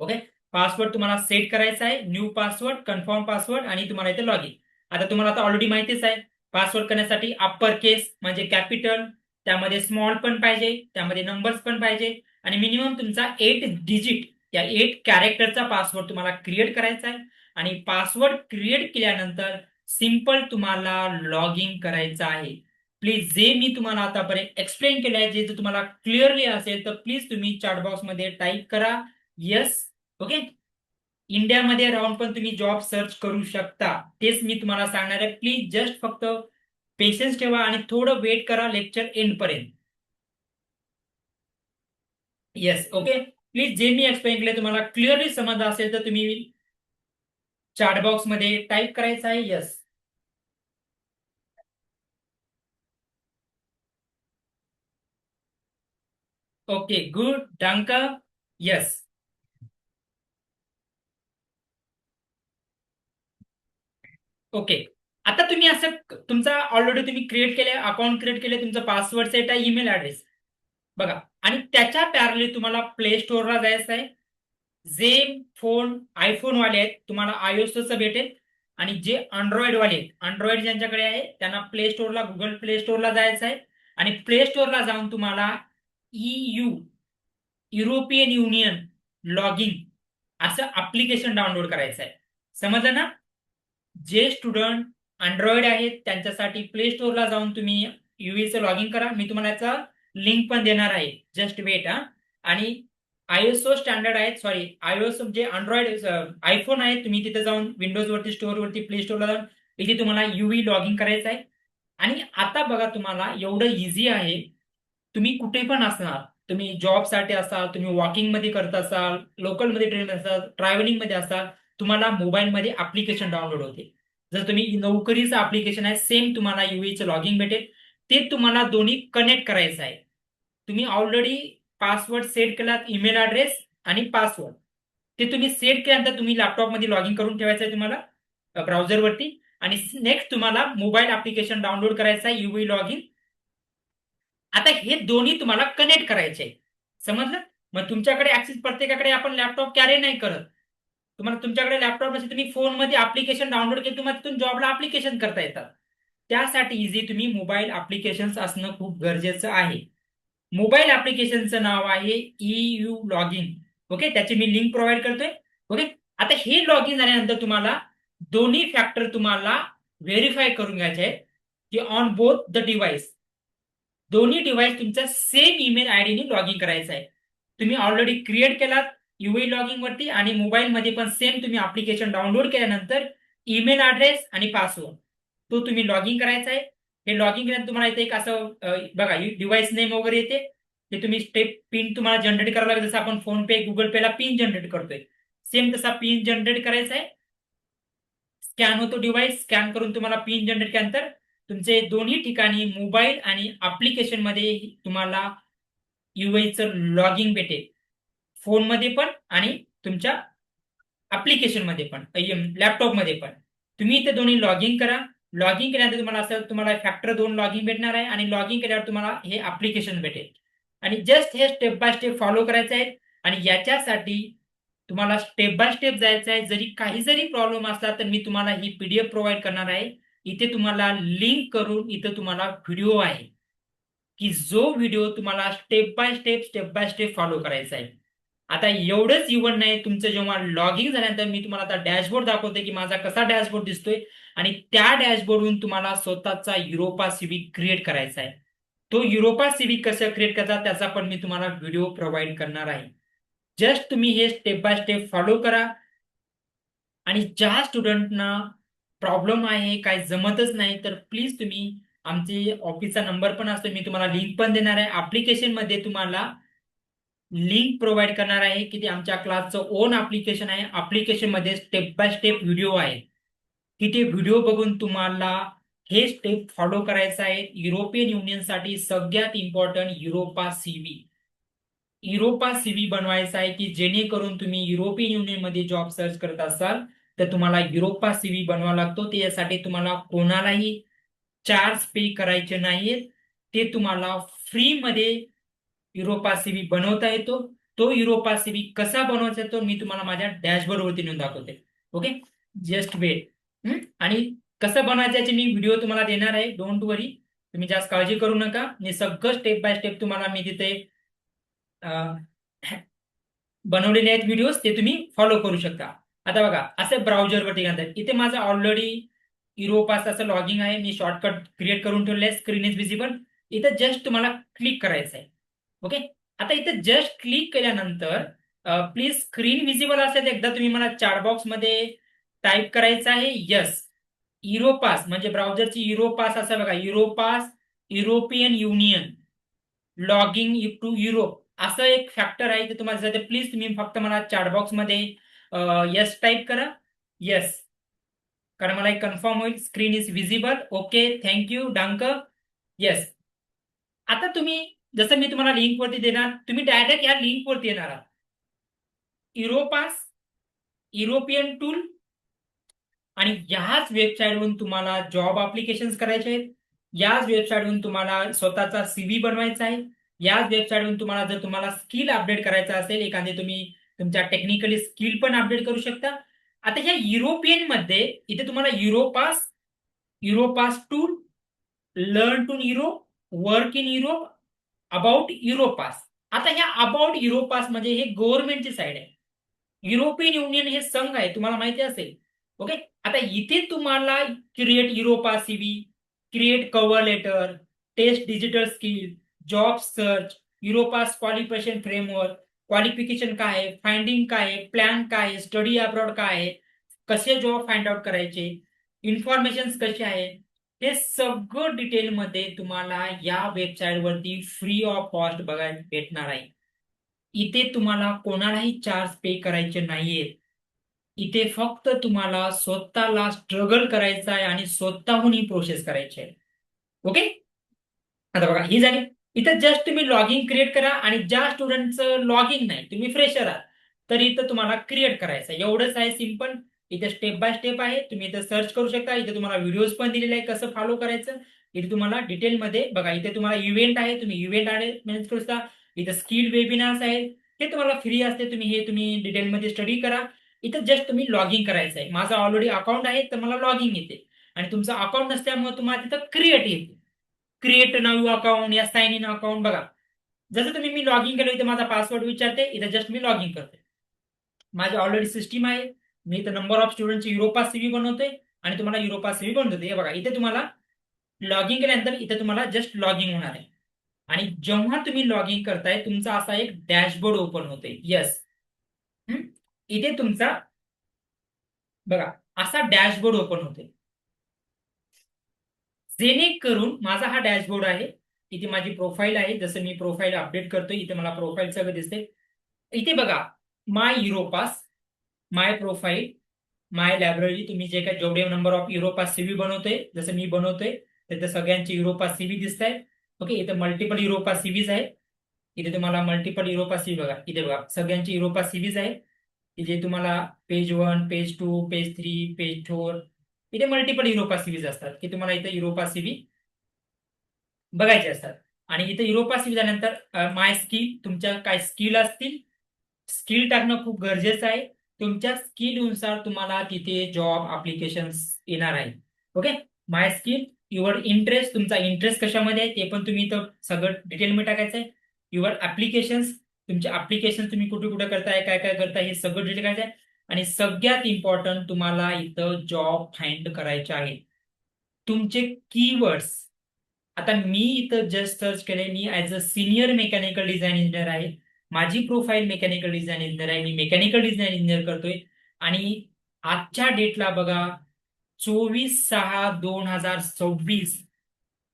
ओके, पासवर्ड तुम्हाला सेट करायचा आहे. न्यू पासवर्ड, कन्फर्म पासवर्ड आणि तुम्हाला इथे लॉग इन. आता तुम्हाला आता ऑलरेडी माहितीच आहे, पासवर्ड करण्यासाठी अप्पर केस म्हणजे कॅपिटल, त्यामध्ये स्मॉल पण पाहिजे, त्यामध्ये नंबर्स पण पाहिजे आणि मिनिमम तुमचा 8 डिजिट या 8 कॅरेक्टरचा पासवर्ड तुम्हाला क्रिएट करायचा आहे. आणि पासवर्ड क्रिएट केल्यानंतर सिंपल तुम्हाला लॉग इन करायचं आहे. प्लीज जे मी तुम्हाला आतापर्यंत एक्सप्लेन केलं आहे, जे तुम्हाला क्लिअरली असेल तर प्लीज तुम्ही चॅट बॉक्समध्ये टाईप करा येस. ओके, इंडियामध्ये राहून पण तुम्ही जॉब सर्च करू शकता, तेच मी तुम्हाला सांगणार आहे. प्लीज जस्ट फक्त पेशन्स ठेवा आणि थोडं वेट करा लेक्चर एंड पर्यंत. Yes, okay. प्लीज जे मी एक्सप्लेन केले तुम्हाला क्लिअरली समजलं असेल तर तुम्ही चॅट बॉक्स मध्ये टाईप करायचं आहे येस. Okay, good. डांका. येस. ओके, आता तुम्ही असं तुमचा ऑलरेडी तुम्ही क्रिएट केले, अकाउंट क्रिएट केले, तुमचा पासवर्ड सेट आहे, ईमेल ॲड्रेस बघा. आणि त्याच्या पॅरली तुम्हाला प्ले स्टोअरला जायचं आहे. जे फोन आयफोन वाले आहेत तुम्हाला आयओएसचं भेटेल आणि जे अँड्रॉइड वाले आहेत, अँड्रॉइड ज्यांच्याकडे आहे त्यांना प्ले स्टोअरला, गुगल प्ले स्टोअरला जायचं आहे आणि प्ले स्टोअरला जाऊन तुम्हाला युरोपियन युनियन लॉग इन असं ऍप्लिकेशन डाउनलोड करायचं आहे. समजलं ना? जे स्टुडंट अँड्रॉइड आहेत त्यांच्यासाठी प्ले स्टोअरला जाऊन तुम्ही युईचं लॉग इन करा. मी तुम्हाला याचा लिंक पण देणार आहे, जस्ट वेट. आणि आयएसओ स्टँडर्ड आहेत, सॉरी आयओएस जे अँड्रॉइड आयफोन आहे, तुम्ही तिथे जाऊन विंडोज वरती स्टोअर वरती प्ले स्टोअरला जाऊन इथे तुम्हाला युवी लॉग इन करायचं आहे. आणि आता बघा तुम्हाला एवढं इझी आहे, तुम्ही कुठे पण असणार, तुम्ही जॉबसाठी असाल, तुम्ही वॉकिंग मध्ये करत असाल, लोकलमध्ये ट्रेन असाल, ट्रॅव्हलिंग मध्ये असाल, तुम्हाला मोबाईलमध्ये ऍप्लिकेशन डाउनलोड होते. जर तुम्ही नोकरीचं ऍप्लिकेशन आहे, सेम तुम्हाला युईचं लॉगिन भेटेल. ते तुम्हाला दोन्ही कनेक्ट करायचं आहे. तुम्ही ऑलरेडी पासवर्ड सेट केलात, ईमेल ॲड्रेस आणि पासवर्ड, ते तुम्ही सेट केल्यानंतर तुम्ही लॅपटॉपमध्ये लॉग इन करून ठेवायचं आहे तुम्हाला ब्राउझरवरती. आणि नेक्स्ट तुम्हाला मोबाईल ऍप्लिकेशन डाउनलोड करायचं आहे, युवी लॉग इन. आता हे दोन्ही तुम्हाला कनेक्ट करायचे आहे. समजलं? मग तुमच्याकडे ऍक्सेस, प्रत्येकाकडे आपण लॅपटॉप कॅरी नाही करत. तुम्हाला तुमच्याकडे लॅपटॉप नसेल, तुम्ही फोनमध्ये ऍप्लिकेशन डाउनलोड केले, तुम्हाला तिथून जॉबला ऍप्लिकेशन करता येतात. त्यासाठी इझी तुम्ही मोबाईल ऍप्लिकेशन असणं खूप गरजेचं आहे. मोबाईल ऍप्लिकेशनचं नाव आहे EU लॉग इन. ओके, त्याची मी लिंक प्रोव्हाइड करतोय. ओके, आता हे लॉग इन झाल्यानंतर तुम्हाला दोन्ही फॅक्टर तुम्हाला व्हेरीफाय करून घ्यायचे आहेत की ऑन बोथ द डिव्हाइस दोन्ही डिव्हाइस तुमचा सेम ईमेल आयडीने लॉग इन करायचा आहे. तुम्ही ऑलरेडी क्रिएट केलात यूई लॉग इन वरती, आणि मोबाईलमध्ये पण सेम तुम्ही अप्लिकेशन डाउनलोड केल्यानंतर ईमेल ॲड्रेस आणि पासवर्ड तो तुम्ही लॉग इन करायचा आहे. हे लॉग इन केल्यानंतर तुम्हाला इथे एक असं बघा डिव्हाइस नेम वगैरे येते, ते तुम्ही स्टेप पिन तुम्हाला जनरेट करावं लागेल. जसं आपण फोन पे गुगल पेला पिन जनरेट करतोय, सेम तसा पिन जनरेट करायचा आहे. स्कॅन होतो डिव्हाइस, स्कॅन करून तुम्हाला पिन जनरेट केल्यानंतर तुमचे दोन्ही ठिकाणी मोबाईल आणि ऍप्लिकेशन मध्ये तुम्हाला यूआयचं लॉगिंग भेटेल, फोनमध्ये पण आणि तुमच्या ऍप्लिकेशन मध्ये पण, लॅपटॉप मध्ये पण. तुम्ही इथे दोन्ही लॉग इन करा. लॉग इन केल्यानंतर तुम्हाला असं तुम्हाला फॅक्टर 2 लॉग इन भेटणार आहे, आणि लॉग इन केल्यावर तुम्हाला हे ऍप्लिकेशन भेटेल. आणि जस्ट हे स्टेप बाय स्टेप फॉलो करायचं आहे. आणि याच्यासाठी तुम्हाला स्टेप बाय स्टेप जायचं आहे. जरी प्रॉब्लेम असला तर मी तुम्हाला ही पीडीएफ प्रोव्हाइड करणार आहे. इथे तुम्हाला लिंक करून इथे तुम्हाला व्हिडिओ आहे, की जो व्हिडिओ तुम्हाला स्टेप बाय स्टेप फॉलो करायचा आहे. आता एवढंच इव्हन नाही, तुमचं जेव्हा लॉग इन झाल्यानंतर मी तुम्हाला आता डॅशबोर्ड दाखवते की माझा कसा डॅशबोर्ड दिसतोय, आणि त्या डॅशबोर्डवरून तुम्हाला स्वतःचा युरोपा सीव्ही क्रिएट करायचा आहे. तो युरोपा सीव्ही कसं क्रिएट करायचा त्याचा पण मी तुम्हाला व्हिडिओ प्रोव्हाइड करणार आहे. जस्ट तुम्ही हे स्टेप बाय स्टेप फॉलो करा. आणि ज्या स्टुडंटना प्रॉब्लेम आहे, काय जमतच नाही, तर प्लीज तुम्ही आमचे ऑफिसचा नंबर पण असतो, मी तुम्हाला लिंक पण देणार आहे. ऍप्लिकेशन मध्ये तुम्हाला लिंक प्रोव्हाइड करणार आहे की ते आमच्या क्लासचं ओन ऍप्लिकेशन आहे. ऍप्लिकेशन मध्ये स्टेप बाय स्टेप व्हिडिओ आहे, की ते व्हिडिओ बघून तुम्हाला हे स्टेप फॉलो करायचं आहे. युरोपियन युनियनसाठी सगळ्यात important Europa CV, Europa CV बनवायचा आहे, की जेणेकरून तुम्ही युरोपियन युनियन मध्ये जॉब सर्च करत असाल तर तुम्हाला युरोपा सीव्ही बनवावा लागतो. त्यासाठी तुम्हाला कोणालाही चार्ज पे करायचे नाहीत. ते तुम्हाला फ्री मध्ये युरोपा सीव्ही बनवता येतो. तो युरोपा सीव्ही कसा बनवायचा तो मी तुम्हाला माझ्या डॅशबोर्ड वरती नेऊन दाखवते. Okay, just wait. आणि कसं बनवायचं याचे मी व्हिडिओ तुम्हाला देणार आहे. डोंट वरी, तुम्ही जास्त काळजी करू नका. मी सगळं स्टेप बाय स्टेप तुम्हाला मी तिथे बनवलेले आहेत व्हिडिओज, ते तुम्ही फॉलो करू शकता. आता बघा, असं ब्राउझरवरती घालतात. इथे माझं ऑलरेडी युरोपास असं लॉगिंग आहे, मी शॉर्टकट क्रिएट करून ठेवले आहे. Screen is visible. इथं जस्ट तुम्हाला क्लिक करायचं आहे. ओके, आता इथं जस्ट क्लिक केल्यानंतर प्लीज स्क्रीन विजिबल असेल एकदा तुम्ही मला चॅट बॉक्स मध्ये टाईप करायचं आहे यस. युरोपास म्हणजे ब्राउझरची युरोपास असं बघा, Europass European Union login to Europe असं एक फॅक्टर आहे ते तुम्हाला दिसतं. प्लीज तुम्ही फक्त मला चॅटबॉक्स मध्ये यस टाईप करा. यस, कारण मला एक कन्फर्म होईल. Screen is visible. Okay, thank you डांक. येस. आता तुम्ही, जसं मी तुम्हाला लिंक वरती देणार, तुम्ही डायरेक्ट या लिंक वरती येणार आहात. युरोपास युरोपियन टूल, आणि याच वेबसाईटवरून तुम्हाला जॉब अप्लिकेशन करायचे आहेत. याच वेबसाईटवरून तुम्हाला स्वतःचा सीव्ही बनवायचा आहे. याच वेबसाईटवरून तुम्हाला जर तुम्हाला स्किल अपडेट करायचं असेल, एखादे तुम्ही तुमच्या टेक्निकली स्किल पण अपडेट करू शकता. आता ह्या युरोपियन मध्ये इथे तुम्हाला Europass, Europass tool, learn to Europe, work in Europe, about Europass. आता ह्या अबाउट युरोपास म्हणजे हे गव्हर्नमेंटची साईड आहे. युरोपियन युनियन हे संघ आहे, तुम्हाला माहिती असेल. ओके, आता इथे तुम्हाला create Europa CV, create cover letter, test digital skill, job search, Europass qualification framework, qualification काय आहे, फाइंडिंग काय आहे, प्लॅन काय आहे, स्टडी अब्रॉड काय आहे, कसे जॉब फाइंड आउट करायचे, इन्फॉर्मेशन कसे आहे, हे सगळं डिटेलमध्ये तुम्हाला या वेबसाईटवरती फ्री ऑफ कॉस्ट बघायला भेटणार आहे. इथे तुम्हाला कोणालाही चार्ज पे करायचे नाहीयेत. इथे फक्त तुम्हाला स्वतःला स्ट्रगल करायचा आहे आणि स्वतःहून ही प्रोसेस करायची आहे. ओके, आता बघा ही झाली. इथं जस्ट तुम्ही लॉग इन क्रिएट करा, आणि ज्या स्टुडंटचं लॉग इन नाही, तुम्ही फ्रेशर आहात, तर इथं तुम्हाला क्रिएट करायचं आहे. एवढंच आहे, सिम्पल. इथे स्टेप बाय स्टेप आहे, तुम्ही इथं सर्च करू शकता. इथे तुम्हाला व्हिडिओज पण दिलेले आहे कसं फॉलो करायचं. इथे तुम्हाला डिटेलमध्ये बघा, इथे तुम्हाला इव्हेंट आहे, तुम्ही इव्हेंट मॅनेज करू शकता. इथे स्किल वेबिनार्स आहेत, हे तुम्हाला फ्री असते, तुम्ही डिटेलमध्ये स्टडी करा. इथं जस्ट तुम्ही लॉग इन करायचं आहे. माझं ऑलरेडी अकाउंट आहे तर मला लॉग इन येते, आणि तुमचं अकाउंट नसल्यामुळे तुम्हाला तिथं क्रिएट येते. क्रिएट न्यू अकाउंट या साइन इन अकाउंट बघा. जसं तुम्ही मी लॉग इन केलं, इथे माझा पासवर्ड विचारते, इथे जस्ट मी लॉग इन करते. माझी ऑलरेडी सिस्टीम आहे. मी इथे नंबर ऑफ स्टुडंटची युरोपा सीव्ही बनवतोय, आणि तुम्हाला युरोपा सीव्ही बनवते. हे बघा, इथे तुम्हाला लॉग इन केल्यानंतर इथे तुम्हाला जस्ट लॉग इन होणार आहे. आणि जेव्हा तुम्ही लॉग इन करताय तुमचा असा एक डॅशबोर्ड ओपन होते. यस, इथे तुमचा बघा असा डॅशबोर्ड ओपन होते. जेणेकरून माझा हा डॅशबोर्ड आहे. इथे माझी प्रोफाईल आहे. जसं मी प्रोफाईल अपडेट करतोय इथे मला प्रोफाईल सगळं दिसते. इथे बघा माय युरोपास, माय प्रोफाईल, माय लायब्ररी. तुम्ही जे काय जेवढे नंबर ऑफ युरोपास सीव्ही बनवतोय, जसं मी बनवतोय तर सगळ्यांचे युरोपास सीव्ही दिसत आहेत. ओके, इथे मल्टिपल युरोपास सीव्हीज आहेत. इथे तुम्हाला मल्टिपल युरोपास सीव्ही बघा, इथे बघा सगळ्यांचे युरोपास सीव्हीज आहेत. इथे तुम्हाला पेज 1, पेज 2, पेज 3, पेज 4, इथे मल्टिपल युरोपा सिरीज असतात की तुम्हाला इथे युरोपा सीव्ही बघायचे असतात. आणि इथे युरोपा सीव्ही झाल्यानंतर माय स्किल, तुमच्या काय स्किल असतील स्किल टाकणं खूप गरजेचं आहे. तुमच्या स्किलनुसार तुम्हाला तिथे जॉब अप्लिकेशन येणार आहे. Okay, my skill, your interest, तुमचा इंटरेस्ट कशामध्ये आहे ते पण तुम्ही इथं सगळं डिटेलमध्ये टाकायचं आहे. युअर ऍप्लिकेशन्स, तुमचे ऍप्लिकेशन तुम्ही कुठे कुठे करताय, काय काय करताय हे सगळं डिटेल करायचं आहे. आणि सगळ्यात इम्पॉर्टंट तुम्हाला इथं जॉब फाइंड करायचे आहे. तुमचे कीवर्ड्स, आता मी इथं जस्ट सर्च केले, मी as a senior mechanical design engineer आहे. माझी प्रोफाईल मेकॅनिकल डिझाईन इंजिनियर आहे. मी मेकॅनिकल डिझाईन इंजिनियर करतोय. आणि आजच्या डेटला बघा 24/6/2026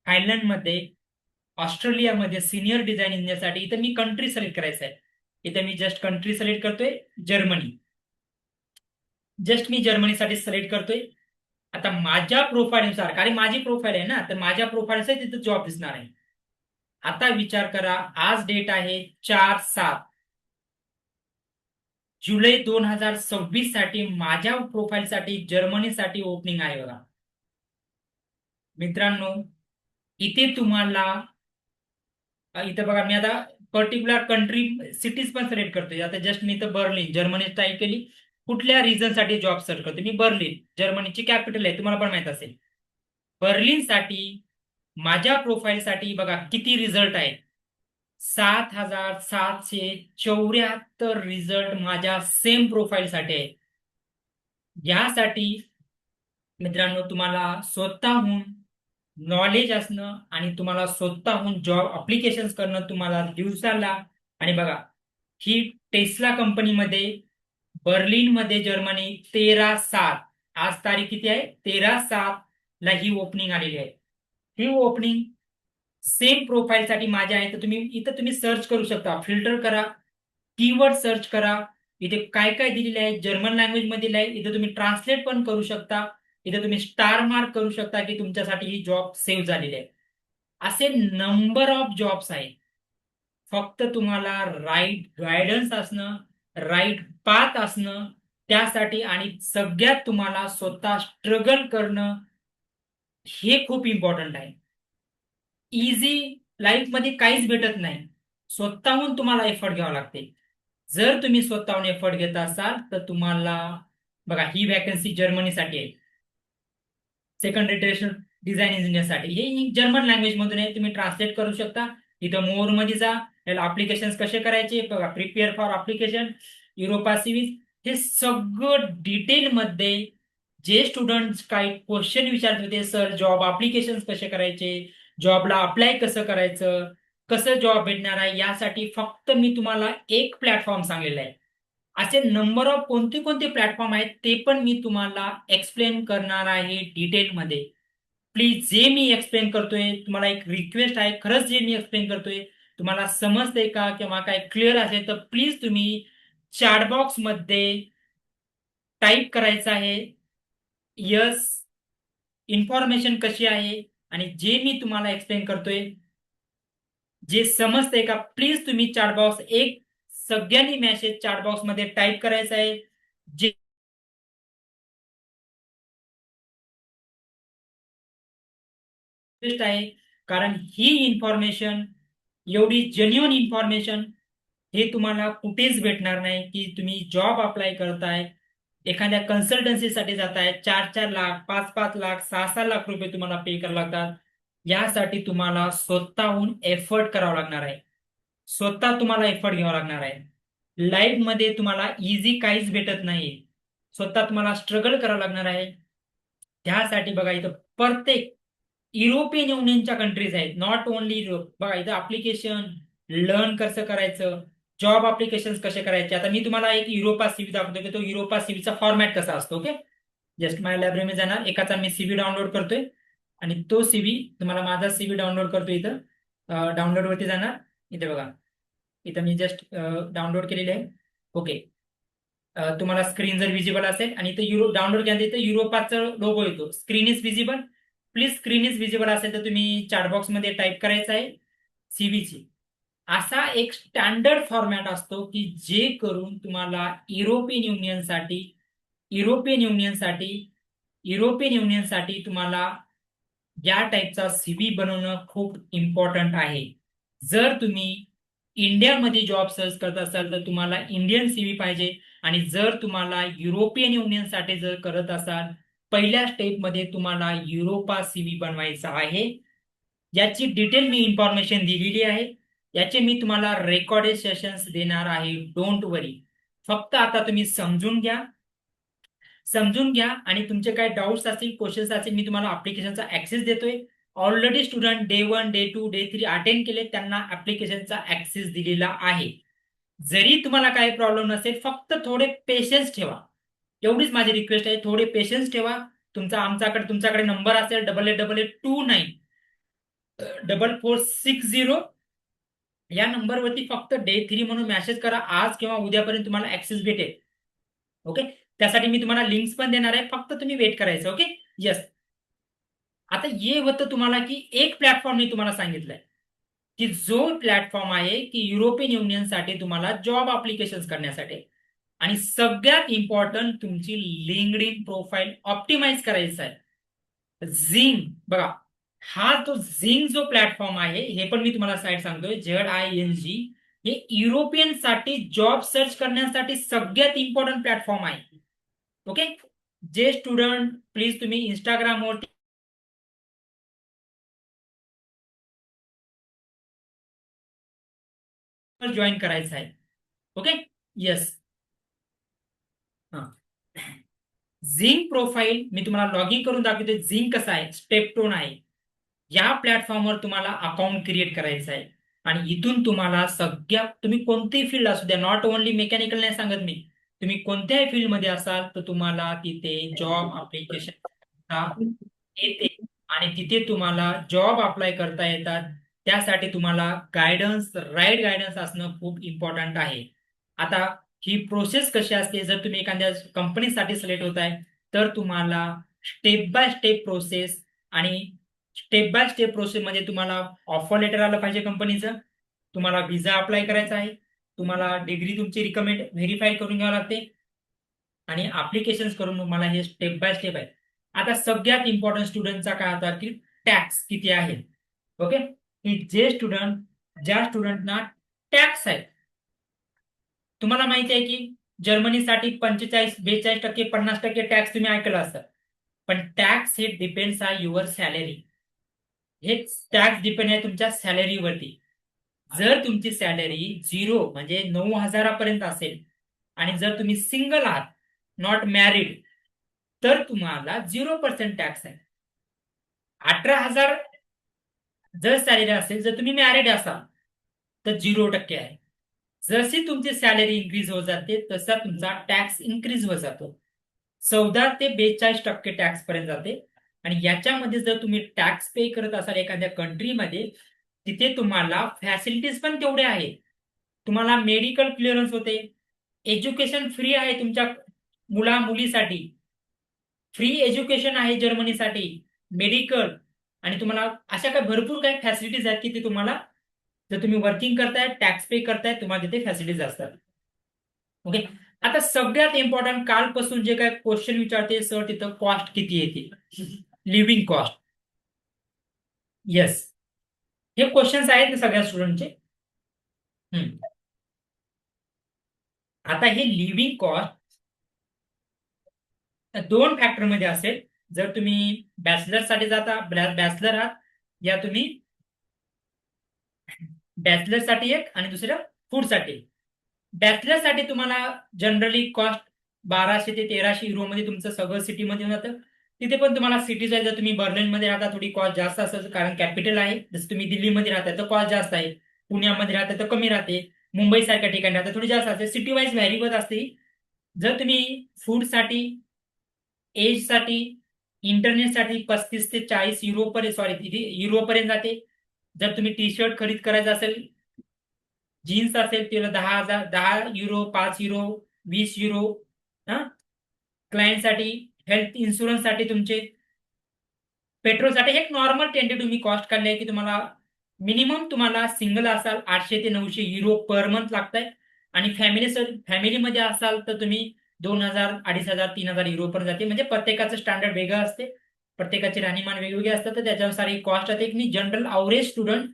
थायलंडमध्ये, ऑस्ट्रेलियामध्ये सिनियर डिझाईन इंजिनियरसाठी इथं मी कंट्री सिलेक्ट करायचं आहे. इथं मी जस्ट कंट्री सिलेक्ट करतोय जर्मनी. जस्ट मी जर्मनीसाठी सिलेक्ट करतोय. आता माझ्या प्रोफाईलनुसार, कारण माझी प्रोफाईल आहे ना, तर माझ्या प्रोफाईलचा तिथं जॉब दिसणार आहे. आता विचार करा, आज डेट आहे 4/7/2026 साठी माझ्या प्रोफाईलसाठी जर्मनीसाठी ओपनिंग आहे बघा. मित्रांनो, इथे तुम्हाला इथं बघा मी आता पर्टिक्युलर कंट्री सिटीज पण सिलेक्ट करतोय. आता जस्ट मी इथं बर्लिन जर्मनी टाईप केली. कुठल्या रिझन साठी जॉब सर्च करतो मी? बर्लिन, जर्मनीची कॅपिटल आहे, तुम्हाला पण माहित असेल. बर्लिनसाठी माझ्या प्रोफाईलसाठी बघा किती रिझल्ट आहे. 7,774 रिझल्ट माझ्या सेम प्रोफाईलसाठी आहे. यासाठी मित्रांनो तुम्हाला स्वतःहून नॉलेज असणं आणि तुम्हाला स्वतःहून जॉब अप्लिकेशन करणं तुम्हाला दिवसाला. आणि बघा ही टेस्ला कंपनीमध्ये बर्लिनमध्ये जर्मनी 13/7, आज तारीख किती आहे? 13/7 ला ही ओपनिंग आलेली आहे. ही ओपनिंग सेम प्रोफाईलसाठी माझ्या आहे. तर तुम्ही सर्च करू शकता, फिल्टर करा, कीवर्ड सर्च करा. इथे काय काय दिलेले आहे जर्मन लँग्वेज मध्ये आहे. इथे तुम्ही ट्रान्सलेट पण करू शकता. इथे तुम्ही स्टार मार्क करू शकता की तुमच्यासाठी ही जॉब सेव्ह झालेली आहे. असे नंबर ऑफ जॉब्स आहेत. फक्त तुम्हाला राईट गायडन्स असणं, राईट पाथ असणं त्यासाठी, आणि सगळ्यात तुम्हाला स्वतः स्ट्रगल करणं हे खूप इम्पॉर्टंट आहे. इझी लाईफ मध्ये काहीच भेटत नाही. स्वतःहून तुम्हाला एफर्ट घ्यावा लागते. जर तुम्ही स्वतःहून एफर्ट घेत असाल तर तुम्हाला बघा ही वॅकन्सी जर्मनीसाठी आहे. सेकंड इंटरनॅशनल डिझाईन इंजिनियरसाठी हे जर्मन लँग्वेज मधून आहे. तुम्ही ट्रान्सलेट करू शकता. इथं मोर मध्ये जा, याला अप्लिकेशन कसे करायचे बघा, prepare for application, Europa series, हे सगळं डिटेल मध्ये. जे स्टुडंट काही क्वेश्चन विचारत होते, सर जॉब अप्लिकेशन कसे करायचे, जॉबला अप्लाय कसं करायचं, कसं जॉब भेटणार आहे, यासाठी फक्त मी तुम्हाला एक प्लॅटफॉर्म सांगलेला आहे. असे नंबर ऑफ कोणते कोणते प्लॅटफॉर्म आहेत ते पण मी तुम्हाला एक्सप्लेन करणार आहे डिटेलमध्ये. प्लीज जे मी एक्सप्लेन करतोय, तुम्हाला एक रिक्वेस्ट आहे, खरंच जे मी एक्सप्लेन करतोय तुम्हाला समजते का किंवा काय क्लिअर असेल तर प्लीज तुम्ही चॅट बॉक्स मध्ये टाईप करायचं आहे. यस, इन्फॉर्मेशन कशी आहे आणि जे मी तुम्हाला एक्सप्लेन करतोय जे समजतंय का, प्लीज तुम्ही चॅट बॉक्स एक सगळ्यांनी मेसेज चॅट बॉक्स मध्ये टाईप करायचा आहे. जे बेस्ट आहे, कारण ही इन्फॉर्मेशन एवढी जेन्युइन इन्फॉर्मेशन हे तुम्हाला कुठेच भेटणार नाही. की तुम्ही जॉब अप्लाय करताय, एखाद्या कन्सल्टन्सीसाठी जाताय, 4-4 लाख, 5-5 लाख, 6-6 लाख रुपये तुम्हाला पे करावे लागतात. यासाठी तुम्हाला स्वतःहून एफर्ट करावा लागणार आहे. स्वतः तुम्हाला एफर्ट घ्यावा लागणार आहे. लाईफ मध्ये तुम्हाला इझी काहीच भेटत नाही. स्वतः तुम्हाला स्ट्रगल करावं लागणार आहे. त्यासाठी बघा इथं प्रत्येक युरोपियन युनियनच्या कंट्रीज आहेत, नॉट ओनली युरोप. बघा इथं अप्लिकेशन, लर्न कसं करायचं, जॉब अप्लिकेशन कसे करायचे. आता मी तुम्हाला एक युरोपा सीव्ही दाखवतो की तो युरोपा सीव्हीचा फॉर्मॅट कसा असतो. ओके, जस्ट माझ्या लायब्ररीमध्ये जाणार, एकाचा मी सीव्ही डाउनलोड करतोय आणि तो सीव्ही तुम्हाला, माझा सीव्ही डाउनलोड करतोय इथं. डाउनलोड वरती जाणार, इथे बघा, इथं मी जस्ट डाउनलोड केलेले आहे. ओके, तुम्हाला स्क्रीन जर विजिबल असेल आणि इथं डाउनलोड केल्यानंतर इथं युरोपाचं लोगो येतो. Screen is visible, please screen is visible असेल तर तुम्ही चॅट बॉक्स मध्ये टाईप करायचं आहे सीव्हीची. असा एक स्टँडर्ड फॉर्मॅट असतो की जे करून तुम्हाला युरोपियन युनियनसाठी युरोपियन युनियनसाठी युरोपियन युनियनसाठी तुम्हाला या टाईपचा सीव्ही बनवणं खूप इम्पॉर्टंट आहे. जर तुम्ही इंडियामध्ये जॉब सर्च करत असाल तर तुम्हाला इंडियन सीव्ही पाहिजे, आणि जर तुम्हाला युरोपियन युनियनसाठी जर करत असाल, पहिल्या स्टेपमध्ये तुम्हाला युरोपा सीव्ही बनवायचा आहे. याची डिटेल मी इन्फॉर्मेशन दिलेली आहे. याचे मी तुम्हाला रेकॉर्डेड सेशन्स देणार आहे. डोंट वरी, फक्त आता तुम्ही समजून घ्या आणि तुमचे काय डाऊट्स असतील, क्वेश्चन्स असतील, मी तुम्हाला ऍप्लिकेशनचा ऍक्सेस देतोय. Already student day 1, day 2, day 3 attend केले, त्यांना ऍप्लिकेशनचा ऍक्सेस दिलेला आहे. जरी तुम्हाला काही प्रॉब्लेम नसेल, फक्त थोडे पेशन्स ठेवा, एवढीच माझी रिक्वेस्ट आहे. थोडे पेशन्स ठेवा. तुमच्याकडे नंबर असेल 88894460, या नंबरवरती फक्त डे 3 म्हणून मेसेज करा. आज किंवा उद्यापर्यंत तुम्हाला ऍक्सेस भेटेल. ओके, त्यासाठी मी तुम्हाला लिंक्स पण देणार आहे, फक्त तुम्ही वेट करायचं. Okay, yes. आता ये होतं तुम्हाला की एक प्लॅटफॉर्म मी तुम्हाला सांगितलंय की जो प्लॅटफॉर्म आहे की युरोपियन युनियनसाठी तुम्हाला जॉब अप्लिकेशन करण्यासाठी, आणि सगळ्यात इम्पॉर्टंट तुमची लिंक्ड इन प्रोफाईल ऑप्टिमाइज करायचं आहे. झिंग, बघा हा जो झिंग जो प्लॅटफॉर्म आहे, हे पण मी तुम्हाला साईट सांगतोय, ZING, हे युरोपियन साठी जॉब सर्च करण्यासाठी सगळ्यात इम्पॉर्टंट प्लॅटफॉर्म आहे. ओके, जे स्टुडंट प्लीज तुम्ही इंस्टाग्रामवरती जॉईन करायचं आहे. Okay, yes. झिंक प्रोफाईल मी तुम्हाला लॉग इन करून दाखवते. झिंक कसं आहे, स्टेपटोन आहे. या प्लॅटफॉर्मवर तुम्हाला अकाउंट क्रिएट करायचं आहे आणि इथून तुम्हाला तुम्ही कोणतीही फील्ड असू द्या, नॉट ओनली मेकॅनिकल नाही सांगत मी, तुम्ही कोणत्याही फील्डमध्ये असाल तर तुम्हाला तिथे जॉब अप्लिकेशन येते आणि तिथे तुम्हाला जॉब अप्लाय करता येतात. त्यासाठी तुम्हाला राईट गायडन्स असणं खूप इम्पॉर्टंट आहे. आता ही प्रोसेस कशी असते, जर तुम्ही एखाद्या कंपनीसाठी सिलेक्ट होत आहे तर तुम्हाला स्टेप बाय स्टेप प्रोसेस, आणि स्टेप बाय स्टेप प्रोसेस मध्ये तुम्हाला ऑफर लेटर आलं पाहिजे कंपनीचं, तुम्हाला व्हिसा अप्लाय करायचा आहे, तुम्हाला डिग्री तुमची रिकमेंड व्हेरीफाय करून घ्यावं लागते, आणि अप्लिकेशन करून तुम्हाला हे स्टेप बाय स्टेप आहे. आता सगळ्यात इम्पॉर्टंट स्टुडंटचा काय होता की टॅक्स किती आहे. ओके, की ज्या स्टुडंटना टॅक्स आहे, तुम्हाला माहिती आहे की जर्मनीसाठी 45, 42%, 50% टॅक्स तुम्ही ऐकलं असतं, पण टॅक्स हे डिपेंड्स आहे युअर सॅलरी. हे टॅक्स डिपेंड आहे तुमच्या सॅलरीवरती. जर तुमची सॅलरी 0 म्हणजे 9,000 असेल, आणि जर तुम्ही सिंगल आहात, नॉट मॅरिड, तर तुम्हाला 0% टॅक्स आहे. 18,000 जर सॅलरी असेल, जर तुम्ही मॅरिड असाल तर 0% आहे. जशी तुमची सॅलरी इन्क्रीज होत जाते तसा तुमचा टॅक्स इन्क्रीज होत जातो. 14 ते 42% टॅक्स पर्यंत जाते. आणि याच्यामध्ये जर तुम्ही टॅक्स पे करत असाल एखाद्या कंट्रीमध्ये, तिथे तुम्हाला फॅसिलिटीज पण तेवढे आहे. तुम्हाला मेडिकल क्लिअरन्स होते, एज्युकेशन फ्री आहे तुमच्या मुलीसाठी, फ्री एज्युकेशन आहे जर्मनीसाठी, मेडिकल, आणि तुम्हाला अशा काही भरपूर काही फॅसिलिटीज आहेत की ते तुम्हाला, जर तुम्ही वर्किंग करताय, टॅक्स पे करताय, तुम्हाला तिथे फॅसिलिटीज असतात. ओके, आता सगळ्यात इम्पॉर्टंट, कालपासून जे काय क्वेश्चन विचारते सर, तिथं कॉस्ट किती येते, लिव्हिंग कॉस्ट. येस, हे क्वेश्चन्स आहेत ना सगळ्या स्टुडंटचे. आता हे लिव्हिंग कॉस्ट 2 फॅक्टरमध्ये असेल. जर तुम्ही बॅचलरसाठी जाता, बॅचलर आहात, या तुम्ही बॅचलरसाठी एक आणि दुसरं फूडसाठी. बॅचलरसाठी तुम्हाला जनरली कॉस्ट 1200 ते 1300 युरो मध्ये तुमचं सगळं सिटीमध्ये जातं. तिथे पण तुम्हाला सिटीज आहे, जर तुम्ही बर्लिनमध्ये राहता थोडी कॉस्ट जास्त असेल, कारण कॅपिटल आहे. जसं तुम्ही दिल्लीमध्ये राहता तर कॉस्ट जास्त आहे, पुण्यामध्ये राहता तर कमी राहते, मुंबई सारख्या ठिकाणी राहता थोडी जास्त असते, सिटी वाईज व्हॅरी होत असते. जर तुम्ही फूडसाठी, एजसाठी, इंटरनेटसाठी 35 ते 40 युरो पर्यंत, सॉरी तिथे युरोपर्यंत जाते. जर तुम्ही टी शर्ट खरीद करायचं असेल, जीन्स असेल तिला 10,000, 10 युरो, 5 युरो, 20 युरो. हा, क्लायंटसाठी, हेल्थ इन्शुरन्ससाठी, तुमचे पेट्रोलसाठी एक नॉर्मल टेंटेटिव्ह मी कॉस्ट काढली आहे की तुम्हाला मिनिमम, तुम्हाला सिंगल असाल 800 ते 900 युरो पर मंथ लागतंय. आणि फॅमिलीमध्ये असाल तर तुम्ही 2,000, 2,500, 3,000 युरो पर्यंत जाते. म्हणजे प्रत्येकाचं स्टँडर्ड वेगळं असते, प्रत्येकाचे राहणीमान वेगवेगळे असतात, तर त्याच्यानुसार ही कॉस्ट असते. की जनरल अवरेज स्टुडंट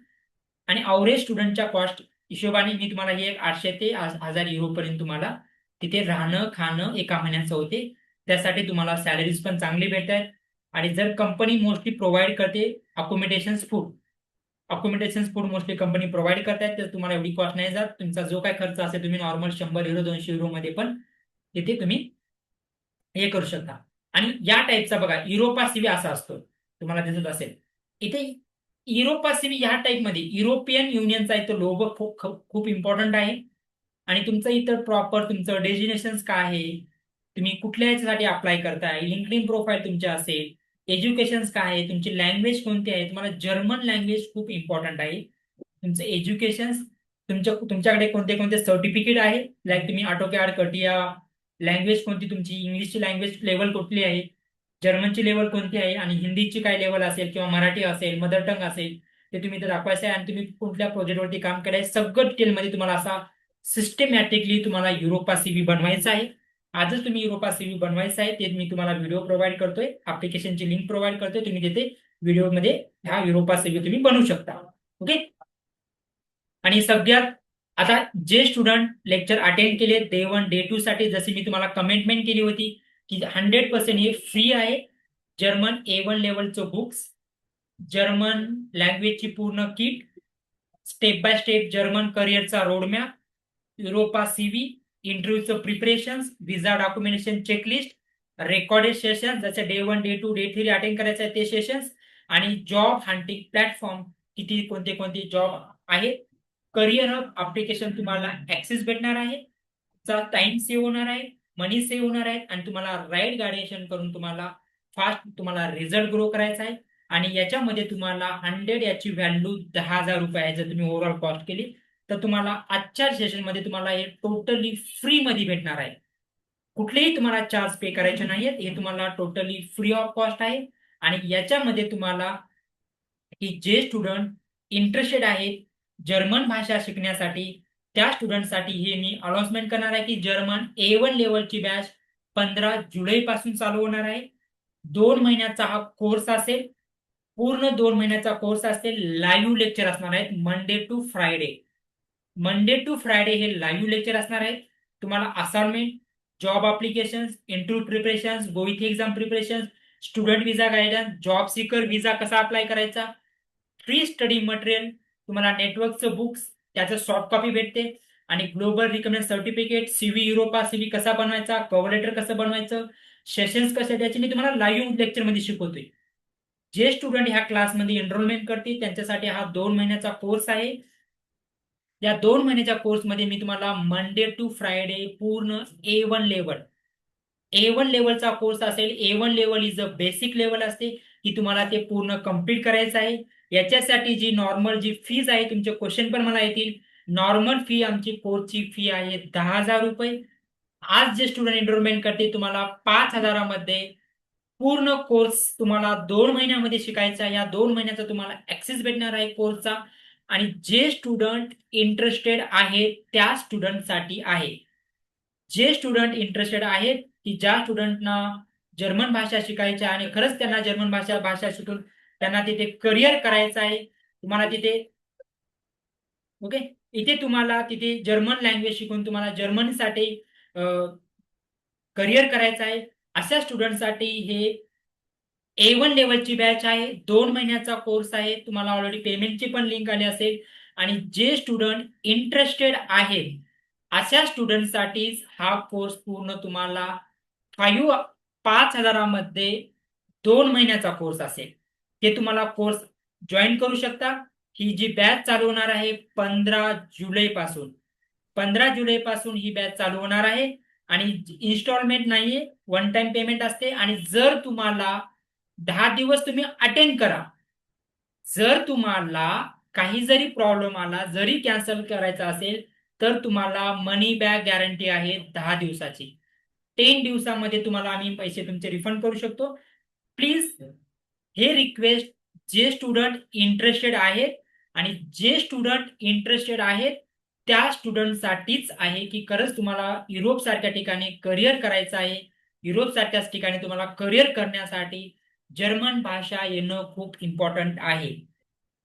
आणि अवरेज स्टुडंटच्या कॉस्ट हिशोबाने मी तुम्हाला हे एक 800 ते 1,000 युरो पर्यंत तुम्हाला तिथे राहणं खाणं एका महिन्याचं होते. त्यासाठी तुम्हाला सॅलरीज पण चांगली भेटत आहेत. आणि जर कंपनी मोस्टली प्रोव्हाइड करते accommodation food mostly company provide करतात, तर तुम्हाला एवढी कॉस्ट नाही जात. तुमचा जो काय खर्च असेल तुम्ही नॉर्मल 100 युरो 200 युरो मध्ये पण तिथे तुम्ही हे करू शकता. आणि या टाईपचा बघा युरोपा सीव्ही असा असतो, तुम्हाला दिसत असेल इथे. युरोपा सीव्ही ह्या टाईपमध्ये युरोपियन युनियनचा इथं लोगो खूप खूप खूप इम्पॉर्टंट आहे. आणि तुमचं इथं प्रॉपर तुमचं डेजिग्नेशन काय आहे, तुम्ही कुठल्या ह्याच्यासाठी अप्लाय करताय, लिंक्डइन प्रोफाईल तुमचे असेल, एज्युकेशन काय आहे, तुमची लँग्वेज कोणती आहे. तुम्हाला जर्मन लँग्वेज खूप इम्पॉर्टंट आहे. तुमचं एज्युकेशन, तुमच्याकडे कोणते कोणते सर्टिफिकेट आहे, लाईक तुम्ही ऑटोकॅड, कटिया, लँग्वेज कोणती तुमची, इंग्लिशची लँग्वेज लेवल कुठली आहे, जर्मनची लेवल कोणती आहे, आणि हिंदीची काय लेवल असेल किंवा मराठी असेल, मदर टंग असेल, ते तुम्ही इथे दाखवायचं आहे. आणि तुम्ही कुठल्या प्रोजेक्टवरती काम केलंय सगळं डिटेलमध्ये तुम्हाला असा सिस्टमॅटिकली तुम्हाला युरोपा सीव्ही बनवायचा आहे. आजच तुम्ही युरोपा सीव्ही बनवायचा आहे, ते मी तुम्हाला व्हिडिओ प्रोव्हाइड करतोय, ऍप्लिकेशनची लिंक प्रोव्हाइड करतोय, तुम्ही तिथे व्हिडिओमध्ये ह्या युरोपा सीव्ही तुम्ही बनवू शकता. ओके. आणि सगळ्यात आता जे स्टुडंट लेक्चर अटेंड केले डे 1 डे 2 साठी, जशी मी तुम्हाला कमिटमेंट केली होती की 100% हे फ्री आहे. जर्मन A1 लेवलचं बुक्स, जर्मन लँग्वेजची पूर्ण kit, step by step German करिअरचा रोडमॅप, युरोपा सीव्ही, इंटरव्ह्यूचं preparation, visa documentation checklist, recorded session जसे डे 1 डे 2 डे 3 अटेंड करायचं आहे ते सेशन्स, आणि जॉब हंटिंग प्लॅटफॉर्म किती कोणते कोणते जॉब आहेत. करिअर हब ऍप्लिकेशन तुम्हाला ऍक्सेस भेटणार आहे, टाइम सेव्ह होणार आहे, मनी सेव्ह होणार आहे, आणि तुम्हाला राईट गायडेशन करून तुम्हाला फास्ट तुम्हाला रिझल्ट ग्रो करायचा आहे. आणि याच्यामध्ये तुम्हाला 100 याची व्हॅल्यू 10,000 रुपये आहे. जर तुम्ही ओव्हरऑल कॉस्ट केली तर तुम्हाला आजच्या सेशनमध्ये तुम्हाला हे टोटली फ्री मध्ये भेटणार आहे. कुठलेही तुम्हाला चार्ज पे करायचे नाहीयेत, हे तुम्हाला टोटली फ्री ऑफ कॉस्ट आहे. आणि याच्यामध्ये तुम्हाला की जे स्टुडंट इंटरेस्टेड आहेत जर्मन भाषा शिकण्यासाठी, त्या स्टुडंटसाठी हे मी अनाउन्समेंट करणार आहे की जर्मन A1 लेवलची बॅच 15 जुलै पासून चालू होणार आहे. 2 महिन्याचा हा कोर्स असेल, पूर्ण 2 महिन्याचा कोर्स असेल. लाईव्ह लेक्चर असणार आहेत Monday to Friday. Monday to Friday हे लाईव्ह लेक्चर असणार आहेत. तुम्हाला assignment, job application, interview preparation, Goethe exam preparation, student visa guidance, job seeker visa कसा अप्लाय करायचा, फ्री स्टडी मटेरियल, तुम्हाला नेटवर्कचं बुक्स त्याचं सॉफ्ट कॉपी भेटते, आणि global recommend certificate, CV Europa CV कसा बनवायचा, कव्हर लेटर कसं बनवायचं, सेशन्स कसे त्याचे मी तुम्हाला लाईव्ह लेक्चरमध्ये शिकवतोय. जे स्टुडंट ह्या क्लासमध्ये एनरोलमेंट करतील त्यांच्यासाठी हा 2 महिन्याचा कोर्स आहे. या 2 महिन्याच्या कोर्समध्ये मी तुम्हाला मंडे टू फ्रायडे पूर्ण ए वन लेवलचा कोर्स असेल. A1 level is a basic level असते की तुम्हाला ते पूर्ण कम्प्लीट करायचं आहे. याच्यासाठी जी नॉर्मल जी फीज आहे, तुमचे क्वेश्चन पण मला येतील. नॉर्मल फी आमची कोर्सची फी आहे 10,000 रुपये. आज जे स्टुडंट एनरोलमेंट करते तुम्हाला 5,000मध्ये पूर्ण कोर्स तुम्हाला 2 महिन्यामध्ये शिकायचा. या 2 महिन्याचा तुम्हाला ऍक्सेस भेटणार आहे कोर्सचा. आणि जे स्टुडंट इंटरेस्टेड आहेत त्या स्टुडंटसाठी आहे. जे स्टुडंट इंटरेस्टेड आहेत की ज्या स्टुडंटना जर्मन भाषा शिकायची आहे आणि खरंच त्यांना जर्मन भाषा भाषा शिकून त्यांना तिथे करिअर करायचं आहे, तुम्हाला तिथे ओके, इथे तुम्हाला तिथे जर्मन लँग्वेज शिकून तुम्हाला जर्मनीसाठी करिअर करायचं आहे, अशा स्टुडंटसाठी हे A1 लेवलची बॅच आहे. 2 महिन्याचा कोर्स आहे. तुम्हाला ऑलरेडी पेमेंटची पण लिंक आली असेल. आणि जे स्टुडंट इंटरेस्टेड आहेत अशा स्टुडंटसाठीच हा कोर्स पूर्ण तुम्हाला 5,000मध्ये 2 महिन्याचा कोर्स असेल. ते तुम्हाला कोर्स जॉईन करू शकता. ही जी बॅच चालू होणार आहे 15 जुलै पासून, 15 जुलै पासून ही बॅच चालू होणार आहे. आणि इन्स्टॉलमेंट नाहीये, वन टाइम पेमेंट असते. आणि जर तुम्हाला 10 दिवस तुम्ही अटेंड करा, जर तुम्हाला काही जरी प्रॉब्लेम आला, जरी कॅन्सल करायचा असेल, तर तुम्हाला मनी बॅक गॅरंटी आहे 10 दिवसाची. 10 दिवसामध्ये तुम्हाला आम्ही पैसे तुमचे रिफंड करू शकतो. प्लीज हे रिक्वेस्ट जे स्टुडंट इंटरेस्टेड आहेत, आणि जे स्टुडंट इंटरेस्टेड आहेत त्या स्टुडंटसाठीच आहे, की खरंच तुम्हाला युरोप सारख्या ठिकाणी करिअर करायचं आहे. युरोप सारख्याच ठिकाणी तुम्हाला करिअर करण्यासाठी जर्मन भाषा येणं खूप इम्पॉर्टंट आहे.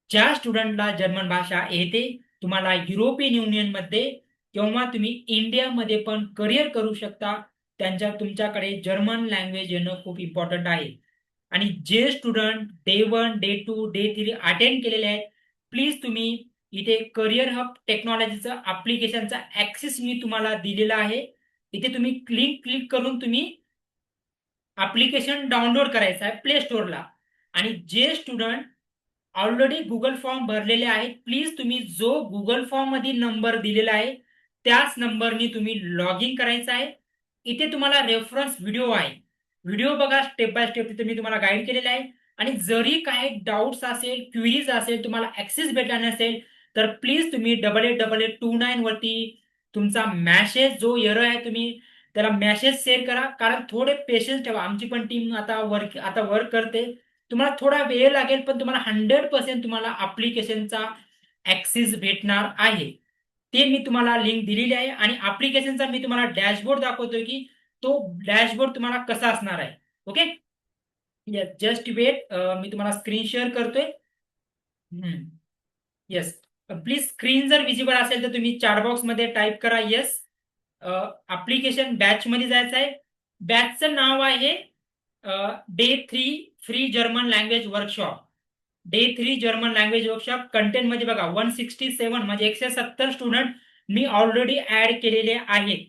ज्या स्टुडंटला जर्मन भाषा येते, तुम्हाला युरोपियन युनियनमध्ये किंवा तुम्ही इंडियामध्ये पण करिअर करू शकता, तुमच्याकडे जर्मन लँग्वेज येणं खूप इम्पॉर्टंट आहे. आणि जे student day 1, day 2, day 3 attend केलेले आहेत, प्लीज तुम्ही इथे करिअर हब टेक्नॉलॉजीचं ऍप्लिकेशनचा ऍक्सेस मी तुम्हाला दिलेला आहे. इथे तुम्ही क्लिक करून तुम्ही ऍप्लिकेशन डाउनलोड करायचं आहे प्ले स्टोअरला. आणि जे स्टुडंट ऑलरेडी गुगल फॉर्म भरलेले आहेत, प्लीज तुम्ही जो गुगल फॉर्म मध्ये नंबर दिलेला आहे त्याच नंबरनी तुम्ही लॉग इन करायचं आहे. इथे तुम्हाला रेफरन्स व्हिडिओ आहे, व्हिडिओ बघा, स्टेप बाय स्टेप तिथे मी तुम्हाला गाईड केलेला आहे. आणि जरी काही डाऊट्स असेल, क्वेरीज असेल, तुम्हाला ऍक्सेस भेटला नसेल, तर प्लीज तुम्ही 888829 वरती तुमचा मॅसेज जो एरर आहे तुम्ही त्याला मॅसेज शेअर करा. कारण थोडे पेशन्स ठेवा, आमची पण टीम आता वर्क करते. तुम्हाला थोडा वेळ लागेल, पण तुम्हाला 100% तुम्हाला ऍप्लिकेशनचा ऍक्सेस भेटणार आहे. ते मी तुम्हाला लिंक दिलेली आहे. आणि ऍप्लिकेशनचा मी तुम्हाला डॅशबोर्ड दाखवतोय की तो डॅशबोर्ड तुम्हाला कसा असणार आहे. ओके, जस्ट वेट, मी तुम्हाला स्क्रीन शेअर करतोय. येस, प्लीज स्क्रीन जर विजिबल असेल तर तुम्ही चॅट बॉक्स मध्ये टाईप करा येस. ऍप्लिकेशन बॅच मध्ये जायचं आहे. बॅचचं नाव आहे day 3 free German language workshop. Day 3 German language workshop. Content मध्ये बघा 167 म्हणजे 170 स्टुडंट मी ऑलरेडी ऍड केलेले आहेत.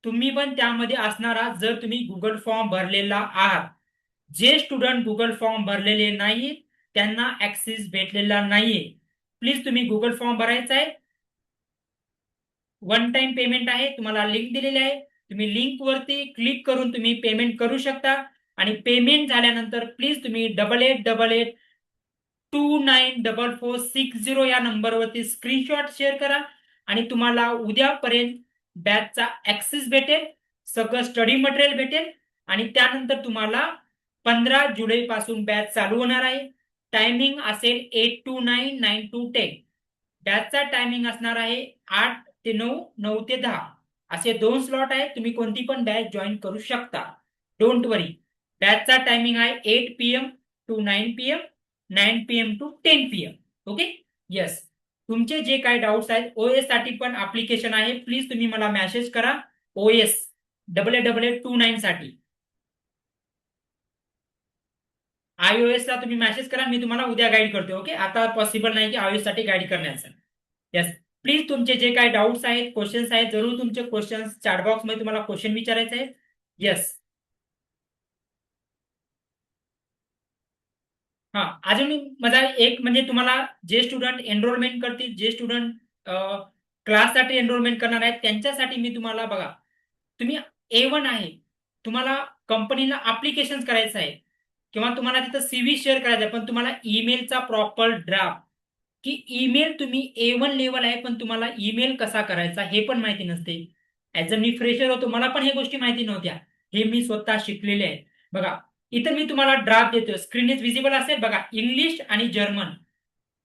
तुम्ही पण त्यामध्ये असणार आहात जर तुम्ही गुगल फॉर्म भरलेला आहात. जे स्टुडंट गुगल फॉर्म भरलेले नाहीत त्यांना ऍक्सेस भेटलेला नाहीये. प्लीज तुम्ही गुगल फॉर्म भरायचा आहे. वन टाइम पेमेंट आहे, तुम्हाला लिंक दिलेली आहे. तुम्ही लिंक वरती क्लिक करून तुम्ही पेमेंट करू शकता. आणि पेमेंट झाल्यानंतर प्लीज तुम्ही 8888294460 या नंबरवरती स्क्रीनशॉट शेअर करा. आणि तुम्हाला उद्यापर्यंत बॅचचा ऍक्सेस भेटेल, सगळं स्टडी मटेरियल भेटेल. आणि त्यानंतर तुम्हाला 15 जुलै पासून बॅच चालू होणार आहे. टायमिंग असेल 8 to 9, 9 to 10. बॅचचा टायमिंग असणार आहे 8 ते 9, 9 ते 10 असे 2 स्लॉट आहेत. तुम्ही कोणती पण बॅच जॉईन करू शकता. डोंट वरी, बॅचचा टायमिंग आहे 8 PM to 9 PM, 9 PM to 10 PM. Okay, yes. तुमचे जे काही डाऊट्स आहेत, ओएस साठी पण ऍप्लिकेशन आहे, प्लीज तुम्ही मला मेसेज करा. ओएस 8829 साठी. iOS ला तुम्ही मेसेज करा, मी तुम्हाला उद्या गाईड करतो. ओके, आता पॉसिबल नाही की iOS साठी गाईड करण्याचं. येस, प्लीज तुमचे जे काही डाऊट्स आहेत, क्वेश्चन्स आहेत, जरूर तुमचे क्वेश्चन्स चॅट बॉक्स मध्ये तुम्हाला क्वेश्चन विचारायचे आहेत. येस, हा, अजून माझा एक म्हणजे तुम्हाला जे स्टुडंट एनरोलमेंट करतील, जे स्टुडंट क्लाससाठी एनरोलमेंट करणार आहेत त्यांच्यासाठी मी तुम्हाला बघा, तुम्ही A1 आहे, तुम्हाला कंपनीला अप्लिकेशन करायचं आहे किंवा तुम्हाला तिथं सीव्ही शेअर करायचा आहे, पण तुम्हाला ईमेलचा प्रॉपर ड्राफ्ट, की ईमेल तुम्ही A1 लेवल आहे पण तुम्हाला ईमेल कसा करायचा हे पण माहिती नसते. ऍज अ मी फ्रेशर होतो, मला पण हे गोष्टी माहिती नव्हत्या. हे मी स्वतः शिकलेले आहे. बघा, इथं मी तुम्हाला ड्राफ्ट देतोय, स्क्रीन विजिबल असेल बघा, इंग्लिश आणि जर्मन.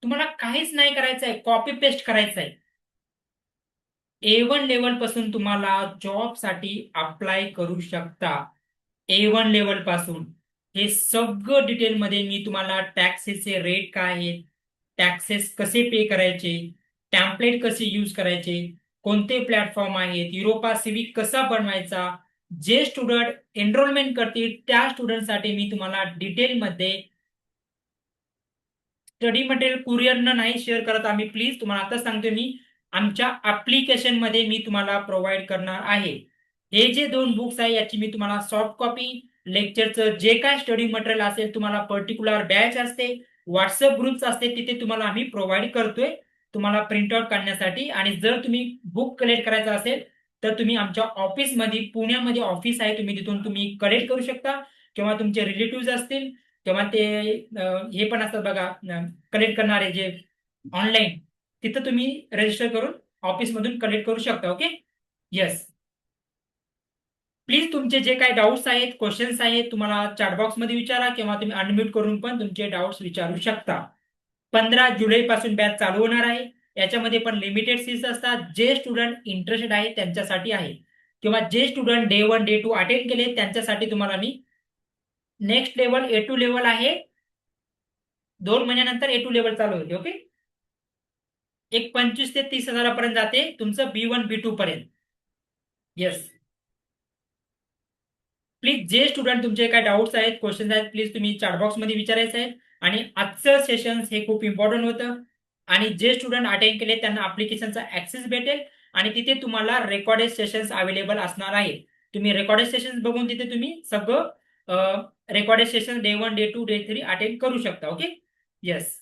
तुम्हाला काहीच नाही करायचं आहे, कॉपी पेस्ट करायचं आहे. A1 लेवल पासून तुम्हाला जॉब साठी अप्लाय करू शकता. A1 लेवल पासून हे सगळं डिटेलमध्ये मी तुम्हाला टॅक्सेसचे रेट काय आहेत, टॅक्सेस कसे पे करायचे, टॅम्पलेट कसे यूज करायचे, कोणते प्लॅटफॉर्म आहेत, युरोपा सिविक कसा बनवायचा, जे स्टुडंट एनरोलमेंट करतील त्या स्टुडंटसाठी मी तुम्हाला डिटेलमध्ये स्टडी मटेरियल कुरिअरनं नाही शेअर करत आम्ही. प्लीज तुम्हाला आता सांगतोय मी, आमच्या ऍप्लिकेशन मध्ये मी तुम्हाला प्रोव्हाइड करणार आहे. हे जे 2 बुक्स आहे याची मी तुम्हाला सॉफ्ट कॉपी लेक्चरचं जे काय स्टडी मटेरियल असेल, तुम्हाला पर्टिक्युलर बॅच असते, व्हॉट्सअप ग्रुप्स असते, तिथे तुम्हाला आम्ही प्रोव्हाइड करतोय तुम्हाला प्रिंटआउट काढण्यासाठी. आणि जर तुम्ही बुक कलेक्ट करायचं असेल तर तुम्ही आमच्या ऑफिसमध्ये, पुण्यामध्ये ऑफिस आहे, तुम्ही तिथून तुम्ही कलेक्ट करू शकता. किंवा तुमचे रिलेटिव्ह असतील किंवा ते हे पण असतात बघा, कलेक्ट करणारे जे ऑनलाईन, तिथं तुम्ही रजिस्टर करून ऑफिसमधून कलेक्ट करू शकता. ओके. येस. प्लीज तुमचे जे काही डाऊट्स आहेत, क्वेश्चन्स आहेत, तुम्हाला चॅटबॉक्स मध्ये विचारा किंवा तुम्ही अनम्यूट करून पण तुमचे डाऊट्स विचारू शकता. 15 जुलै पासून बॅच चालू होणार आहे. याच्यामध्ये पण लिमिटेड सीट्स असतात. जे स्टुडंट इंटरेस्टेड आहे त्यांच्यासाठी आहे, किंवा जे स्टुडंट डे 1 डे 2 अटेंड केले त्यांच्यासाठी तुम्हाला मी नेक्स्ट लेवल A2 लेवल आहे, 2 महिन्यानंतर A2 लेवल चालू होते. ओके. एक 25 ते 30 हजारापर्यंत जाते तुमचं B1 B2 पर्यंत. येस. प्लीज जे स्टुडंट तुमचे काय डाऊट्स आहेत, क्वेश्चन्स आहेत, प्लीज तुम्ही चॅटबॉक्स मध्ये विचारायचं आहे. आणि आजचं सेशन हे खूप इम्पॉर्टंट होतं. आणि जे स्टुडंट अटेंड केले त्यांना अप्लिकेशनचा ऍक्सेस भेटेल. आणि तिथे तुम्हाला रेकॉर्डेड सेशन्स अवेलेबल असणार आहे. तुम्ही रेकॉर्डेड सेशन्स बघून तिथे तुम्ही सगळं recorded session day 1 day 2 day 3 attend करू शकता. ओके. येस.